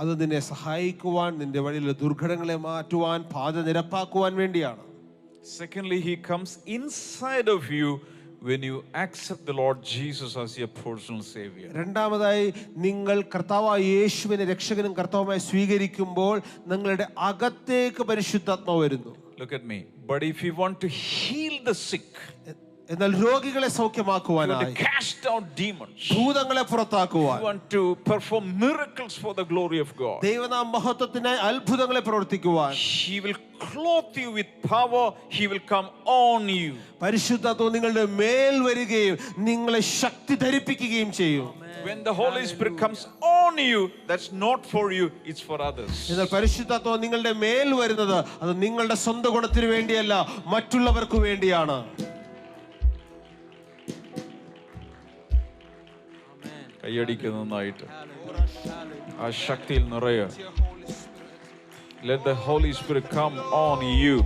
അത് നിന്നെ സഹായിക്കുവാൻ, നിന്റെ വഴിയിലെ ദുർഘടങ്ങളെ മാറ്റുവാൻ, പാത നിരപ്പാക്കുവാൻ വേണ്ടിയാണ്. Secondly, he comes inside of you when you accept the Lord Jesus as your personal savior. രണ്ടാമതായി നിങ്ങൾ കർത്താവായ യേശുവിനെ രക്ഷകനും കർത്താവുമായി സ്വീകരിക്കുമ്പോൾ നിങ്ങളുടെ അകത്തേക്ക് പരിശുദ്ധാത്മാവ് വരുന്നു. Look at me. But if you want to heal the sick, എന്നാൽ രോഗികളെ you want സൗഖ്യമാക്കുവാനായി, to cast out demons, ഭൂതങ്ങളെ പുറത്താക്കുവാൻ, you want to perform miracles for the glory of God, ദൈവനാമ മഹത്വത്തിനായി അത്ഭുതങ്ങളെ പ്രവർത്തിക്കുവാൻ, he will clothe you with power. He will come on you. പരിശുദ്ധാത്മാവ് നിങ്ങളുടെ മേൽ വരികയും നിങ്ങളെ ശക്തി ധരിപ്പിക്കുകയും ചെയ്യും. When the Holy Spirit comes on you, that's not for you, it's for others. എന്നാൽ പരിശുദ്ധാത്മാവ് നിങ്ങളുടെ മേൽ വരുന്നത് അത് നിങ്ങളുടെ സ്വന്തം ഗുണത്തിന് വേണ്ടിയല്ല, മറ്റുള്ളവർക്ക് വേണ്ടിയാണ്. കൈയടിക്കുന്ന നന്നായിട്ട് ആ ശക്തിയിൽ നിറയുക. Let the Holy Spirit come on you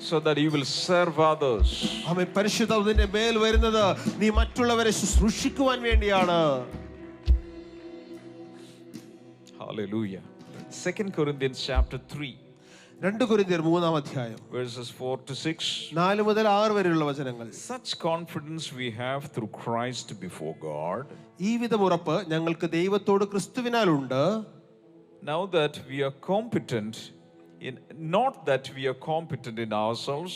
so that you will serve others. ആമേൻ. പരിശുദ്ധാത്മാവ് നിന്റെ മേൽ വരുന്നത് നീ മറ്റുള്ളവരെ ശുശ്രൂഷിക്കുവാൻ വേണ്ടിയാണ്. Hallelujah. 2 Corinthians chapter 3 2 കൊരിന്ത്യർ 3-ാം verses 4 to 6. 4 മുതൽ 6 വരെയുള്ള വചനങ്ങൾ. Such confidence we have through Christ before God. ഈ വിധം ഉറപ്പ് ഞങ്ങൾക്ക് ദൈവത്തോട് ക്രിസ്തുവിനാലുണ്ട്. Now that we are competent in, not that we are competent in ourselves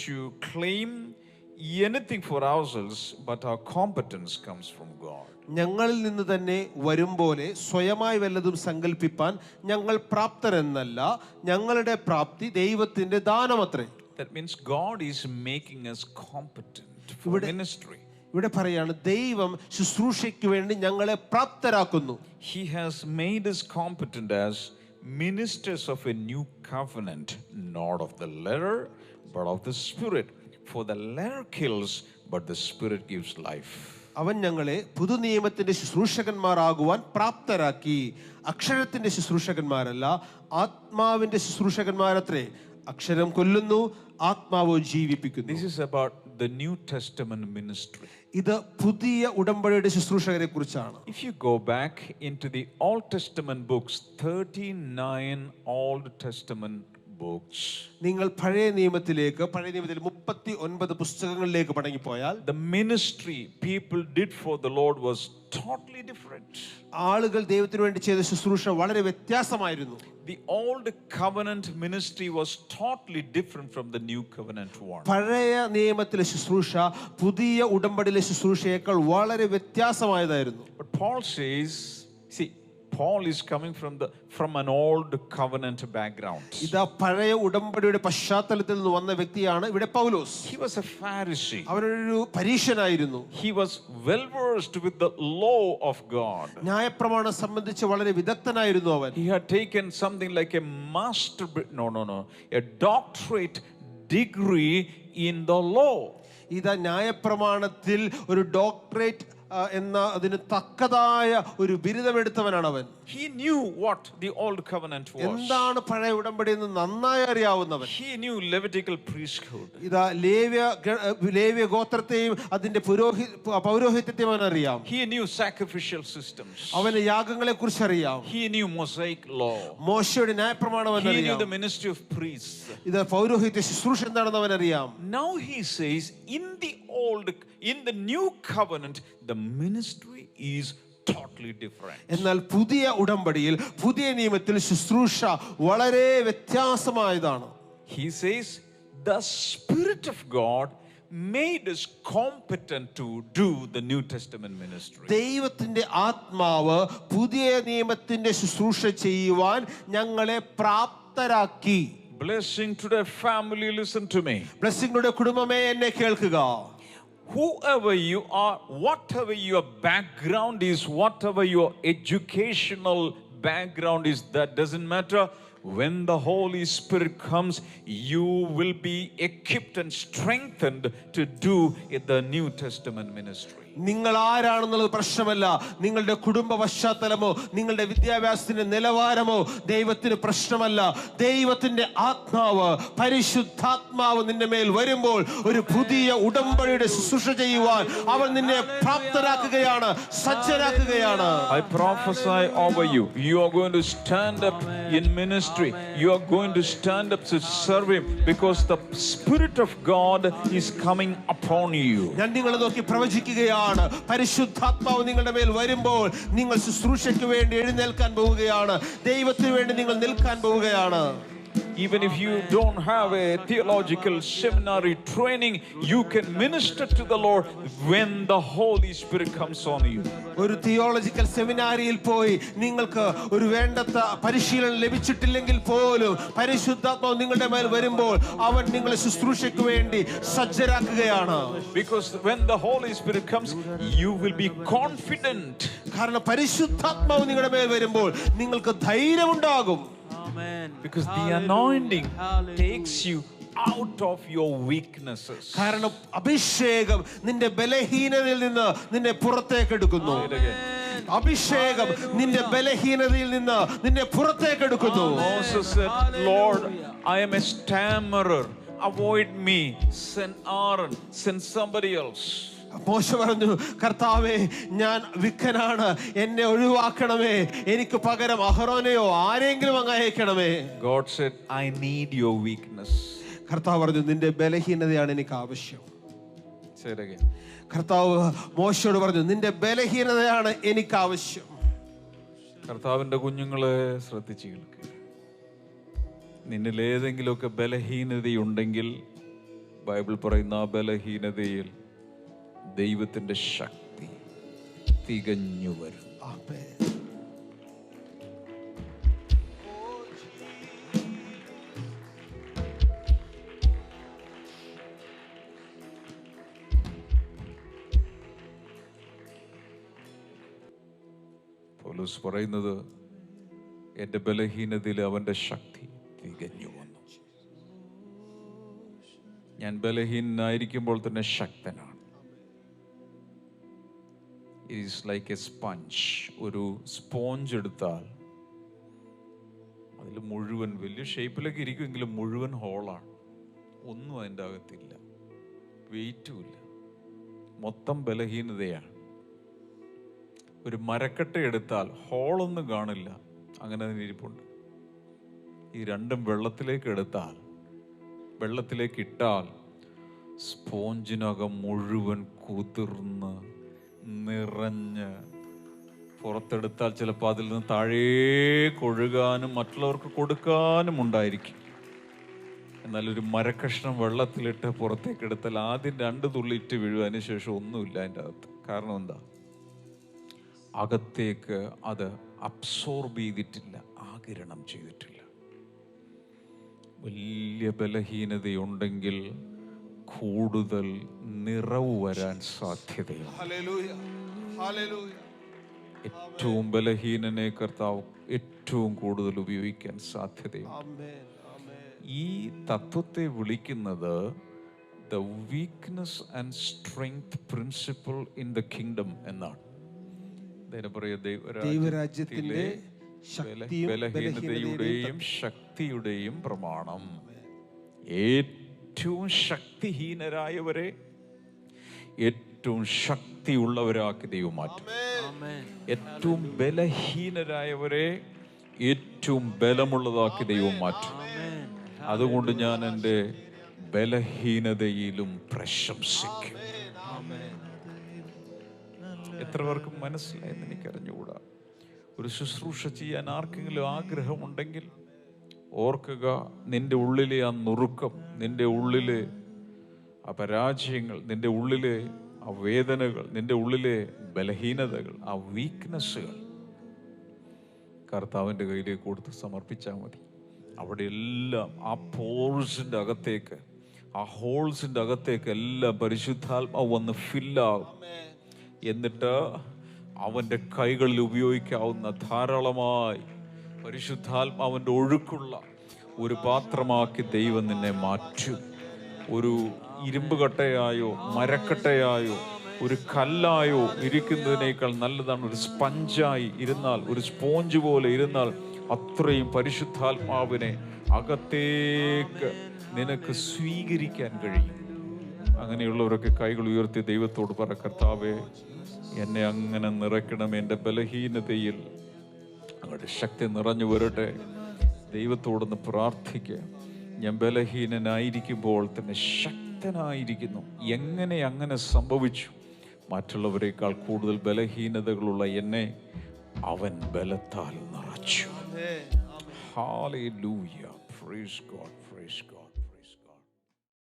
to claim anything for ourselves, but our competence comes from God. ഞങ്ങളിൽ നിന്ന് തന്നെ വരും പോലെ സ്വയമായി വല്ലതും സങ്കല്പിപ്പാൻ ഞങ്ങൾ പ്രാപ്തരെന്നല്ല, ഞങ്ങളുടെ പ്രാപ്തി ദൈവത്തിന്റെ ദാനമത്രേ. That means God is making us competent for ministry. ഇവിടെ പറയാണ് ദൈവം ശുശ്രൂഷയ്ക്ക് വേണ്ടി ഞങ്ങളെ പ്രാപ്തരാക്കുന്നു. He has made us competent as ministers of a new covenant, not of the letter, but of the Spirit. For the letter kills, but the Spirit gives life. അവൻ ഞങ്ങളെ പുതുനിയമത്തിന്റെ ശുശ്രൂഷകന്മാരാകുവാൻ പ്രാപ്തരാക്കി. അക്ഷരത്തിന്റെ ശുശ്രൂഷകന്മാരല്ല, ആത്മാവിന്റെ ശുശ്രൂഷകന്മാരത്രേ. അക്ഷരം കൊല്ലുന്നു, ആത്മാവ് ജീവിപ്പിക്കുന്നു. This is about the New Testament ministry. ഇത് പുതിയ ഉടമ്പടിയുടെ ശുശ്രൂഷകരെ കുറിച്ചാണ്. If you go back into the Old Testament books, 39 Old Testament books, നിങ്ങൾ പഴയ നിയമത്തിൽ 39 പുസ്തകങ്ങളിലേക്ക് മടങ്ങിപ്പോയാൽ the ministry people did for the Lord was totally different. ആളുകൾ ദൈവത്തിന് വേണ്ടി ചെയ്ത ശുശ്രൂഷ വളരെ വ്യത്യാസമായിരുന്നു. The old covenant ministry was totally different from the new covenant one. പഴയ നിയമത്തിലെ ശുശ്രൂഷ പുതിയ ഉടമ്പടിയിലെ ശുശ്രൂഷയേക്കാൾ വളരെ വ്യത്യാസമായതായിരുന്നു. But Paul says, see, Paul is coming from an old covenant background. ഇതാ പഴയ ഉടമ്പടിയുടെ പശ്ചാത്തലത്തിൽ നിന്ന് വന്ന വ്യക്തിയാണ് ഇവിടെ പൗലോസ്. He was a Pharisee. അവനൊരു പരീശനായിരുന്നു. He was well versed with the law of God. ന്യായപ്രമാണം സംബന്ധിച്ച് വളരെ വിദഗ്ധനായിരുന്നു അവൻ. He had taken something like a a doctorate degree in the law. ഇതാ ന്യായപ്രമാണത്തിൽ ഒരു ഡോക്ടറേറ്റ് എന്ന അതിന് തക്കതായ ഒരു ബിരുദമെടുത്തവനാണ് അവൻ. He knew what the old covenant was. എന്താണ് പഴയ ഉടമ്പടി എന്ന് നന്നായി അറിയാവുന്നവൻ. He knew Levitical priesthood. ഇതാ ലേവ്യ ഗോത്രത്തെയും അതിന്റെ പൗരോഹിത്യത്തെയും അവൻ അറിയാം. He knew sacrificial systems. അവന് യാഗങ്ങളെ കുറിച്ച് അറിയാം. He knew Mosaic law. മോശയുടെ ന്യായപ്രമാണം അവൻ അറിയാം. He knew the ministry of priests. ഇതാ പൗരോഹിത്യ ശുശ്രൂഷ എന്താണെന്ന് അവൻ അറിയാം. Now he says in the new covenant the ministry is totally different. എന്നാൽ പുതിയ ഉടമ്പടിയിൽ പുതിയ നിയമത്തിൽ ശുശ്രൂഷ വളരെ വ്യത്യാസമായതാണ്. He says the Spirit of God made us competent to do the New Testament ministry. ദൈവത്തിന്റെ ആത്മാവ് പുതിയ നിയമത്തിന്റെ ശുശ്രൂഷ ചെയ്യുവാൻ ഞങ്ങളെ പ്രാപ്തരാക്കി. Blessing to the family, listen to me. ബ്ലെസ്സിംഗുടെ കുടുംബമേ എന്നെ കേൾക്കുക. Whoever you are, whatever your background is, whatever your educational background is, that doesn't matter. When the Holy Spirit comes, you will be equipped and strengthened to do the New Testament ministry. നിങ്ങൾ ആരാണെന്നുള്ളത് പ്രശ്നമല്ല. നിങ്ങളുടെ കുടുംബ പശ്ചാത്തലമോ നിങ്ങളുടെ വിദ്യാഭ്യാസത്തിന്റെ നിലവാരമോ ദൈവത്തിന് പ്രശ്നമല്ല. ദൈവത്തിന്റെ ആത്മാവ് പരിശുദ്ധാത്മാവ് നിന്റെ മേൽ വരുമ്പോൾ ഒരു പുതിയ ഉടമ്പടിയുടെ ശുശ്രൂഷ ചെയ്യുവാൻ അവൻ നിന്നെ പ്രാപ്തരാക്കുകയാണ്, സജ്ജരാക്കുകയാണ്. I prophesy over you. You are going to stand up in ministry. You are going to stand up to serve Him because the Spirit of God is coming upon you. ഞാൻ നിങ്ങളെ നോക്കി പ്രവചിക്കുകയാണ്. പരിശുദ്ധാത്മാവ് നിങ്ങളുടെ മേൽ വരുമ്പോൾ നിങ്ങൾ ശുശ്രൂഷയ്ക്ക് വേണ്ടി എഴുന്നേൽക്കാൻ പോവുകയാണ്. ദൈവത്തിന് വേണ്ടി നിങ്ങൾ നിൽക്കാൻ പോവുകയാണ്. Even if you don't have a theological seminary training, you can minister to the Lord when the Holy Spirit comes on you. ഒരു തിയോളജിക്കൽ സെമിനാരിയിൽ പോയി നിങ്ങൾക്ക് ഒരു വേണ്ടത്ര പരിശീലനം ലഭിച്ചിട്ടില്ലെങ്കിൽ പോലും പരിശുദ്ധാത്മാവ് നിങ്ങളുടെ മേൽ വരുമ്പോൾ അവൻ നിങ്ങളെ ശുശ്രൂഷയ്ക്ക് വേണ്ടി സജ്ജരാക്കുകയാണ്. Because when the Holy Spirit comes, you will be confident. കാരണം പരിശുദ്ധാത്മാവ് നിങ്ങളുടെ മേൽ വരുമ്പോൾ നിങ്ങൾക്ക് ധൈര്യമുണ്ടാകും. Because the anointing takes you out of your weaknesses. കാരണം അഭിഷേകം നിന്റെ ബലഹീനതയിൽ നിന്ന് നിന്നെ പുറത്തേക്ക് എടുക്കുന്നു. അഭിഷേകം നിന്റെ ബലഹീനതയിൽ നിന്ന് നിന്നെ പുറത്തേക്ക് എടുക്കുന്നു. Moses said, Lord, I am a stammerer. Avoid me. Send Aaron. Send somebody else. മോശ പറഞ്ഞു, കർത്താവേ ഞാൻ വിക്കനാണ്, എന്നെ ഒഴിവാക്കണമേ, എനിക്ക് പകരം അഹരോനെയോ ആരെങ്കിലും അങ്ങ് അയക്കണമേ. God said, I need your weakness. കർത്താവ് പറഞ്ഞു, നിന്റെ ബലഹീനതയാണ് എനിക്ക് ആവശ്യം. Say it again. കർത്താവ് മോശയോട് പറഞ്ഞു, നിന്റെ ബലഹീനതയാണ് എനിക്ക് ആവശ്യം. കർത്താവിന്റെ കുഞ്ഞുങ്ങളെ ശ്രദ്ധിച്ചു കേൾക്കുക. നിന്നിൽ ഏതെങ്കിലുമൊക്കെ ബലഹീനതയുണ്ടെങ്കിൽ ബൈബിൾ പറയുന്ന ആ ബലഹീനതയിൽ ദൈവത്തിന്റെ ശക്തി തികഞ്ഞു വരും. പൗലോസ് പറയുന്നത്, എന്റെ ബലഹീനതയിൽ അവന്റെ ശക്തി തികഞ്ഞു വന്നു. ഞാൻ ബലഹീനായിരിക്കുമ്പോൾ തന്നെ ശക്തനാണ്. It is like a sponge. ഒരു സ്പോഞ്ച് എടുത്താൽ അതിൽ മുഴുവൻ വലിയ ഷേപ്പിലൊക്കെ ഇരിക്കുമെങ്കിലും മുഴുവൻ ഹോളാണ്. ഒന്നും അതിൻ്റെ അകത്തില്ല, വെയിറ്റും ഇല്ല, മൊത്തം ബലഹീനതയാണ്. ഒരു മരക്കട്ട എടുത്താൽ ഹോളൊന്നും കാണില്ല, അങ്ങനെ തന്നെ ഇരിപ്പുണ്ട്. ഈ രണ്ടും വെള്ളത്തിലേക്ക് ഇട്ടാൽ സ്പോഞ്ചിനകം മുഴുവൻ കുതിർന്ന് നിറഞ്ഞ് പുറത്തെടുത്താൽ ചിലപ്പോൾ അതിൽ നിന്ന് താഴേക്ക് ഒഴുകാനും മറ്റുള്ളവർക്ക് കൊടുക്കാനും ഉണ്ടായിരിക്കും. എന്നാൽ ഒരു മരക്കഷ്ണം വെള്ളത്തിലിട്ട് പുറത്തേക്ക് എടുത്താൽ ആദ്യം 2 തുള്ളി ഇട്ട് വീഴും, അതിനുശേഷം ഒന്നുമില്ല അതിൻ്റെ അകത്ത്. കാരണം എന്താ? അകത്തേക്ക് അത് അബ്സോർബ് ചെയ്തിട്ടില്ല, ആഗിരണം ചെയ്തിട്ടില്ല. വലിയ ബലഹീനതയുണ്ടെങ്കിൽ കൂടുതൽ നിറവ് വരാൻ സാധ്യതയുണ്ട്. ഏറ്റവും ബലഹീനനെ കർത്താവ് ഏറ്റവും കൂടുതൽ ഉപയോഗിക്കാൻ സാധ്യതയുണ്ട്. ഈ തത്വത്തെ വിളിക്കുന്നത് the weakness and strength principle in the kingdom എന്നാണ്. ദൈവരാജ്യത്തിലെ ബലഹീനതയുടെയും ശക്തിയുടെയും പ്രമാണം. ഏറ്റവും ശക്തിഹീനരായവരെ ഏറ്റവും ശക്തിയുള്ളവരാക്കി ദൈവം മാറ്റും. ഏറ്റവും ബലഹീനരായവരെ ഏറ്റവും ബലമുള്ളതാക്കി ദൈവം മാറ്റും. അതുകൊണ്ട് ഞാൻ എൻ്റെ ബലഹീനതയിലും പ്രശംസിക്കും. എത്ര പേർക്ക് മനസ്സിലായെന്ന് എനിക്കറിഞ്ഞുകൂടാ. ഒരു ശുശ്രൂഷ ചെയ്യാൻ ആർക്കെങ്കിലും ആഗ്രഹമുണ്ടെങ്കിൽ ഓർക്കുക, നിന്റെ ഉള്ളിലെ ആ നുറുക്കം, നിന്റെ ഉള്ളിലെ ആ പരാജയങ്ങൾ, നിന്റെ ഉള്ളിലെ ആ വേദനകൾ, നിന്റെ ഉള്ളിലെ ബലഹീനതകൾ, ആ വീക്ക്നെസ്സുകൾ കർത്താവിൻ്റെ കയ്യിലേക്ക് കൊടുത്ത് സമർപ്പിച്ചാൽ മതി. അവിടെ എല്ലാം ആ പോഴ്സിൻ്റെ അകത്തേക്ക്, ആ ഹോൾസിൻ്റെ അകത്തേക്ക് എല്ലാം പരിശുദ്ധാത്മാവ് വന്ന് ഫില്ലാകും. എന്നിട്ട് അവൻ്റെ കൈകളിൽ ഉപയോഗിക്കാവുന്ന ധാരാളമായി പരിശുദ്ധാത്മാവിൻ്റെ ഒഴുക്കുള്ള ഒരു പാത്രമാക്കി ദൈവം നിന്നെ മാറ്റും. ഒരു ഇരുമ്പ് കട്ടയായോ മരക്കട്ടയായോ ഒരു കല്ലായോ ഇരിക്കുന്നതിനേക്കാൾ നല്ലതാണ് ഒരു സ്പഞ്ചായി ഇരുന്നാൽ, ഒരു സ്പോഞ്ച് പോലെ ഇരുന്നാൽ അത്രയും പരിശുദ്ധാത്മാവിനെ അകത്തേക്ക് നിനക്ക് സ്വീകരിക്കാൻ കഴിയും. അങ്ങനെയുള്ളവരൊക്കെ കൈകൾ ഉയർത്തി ദൈവത്തോട് പറ, കർത്താവേ എന്നെ അങ്ങനെ നിറയ്ക്കണം, എൻ്റെ ബലഹീനതയിൽ അങ്ങയുടെ ശക്തി നിറഞ്ഞു വരട്ടെ. ദൈവത്തോടൊന്ന് പ്രാർത്ഥിക്കുക. ഞാൻ ബലഹീനനായിരിക്കുമ്പോൾ തന്നെ ശക്തനായിരിക്കുന്നു. എങ്ങനെ അങ്ങനെ സംഭവിച്ചു? മറ്റുള്ളവരെക്കാൾ കൂടുതൽ ബലഹീനതകളുള്ള എന്നെ അവൻ ബലത്താൽ നിറച്ചു. Hallelujah. Praise God, praise God.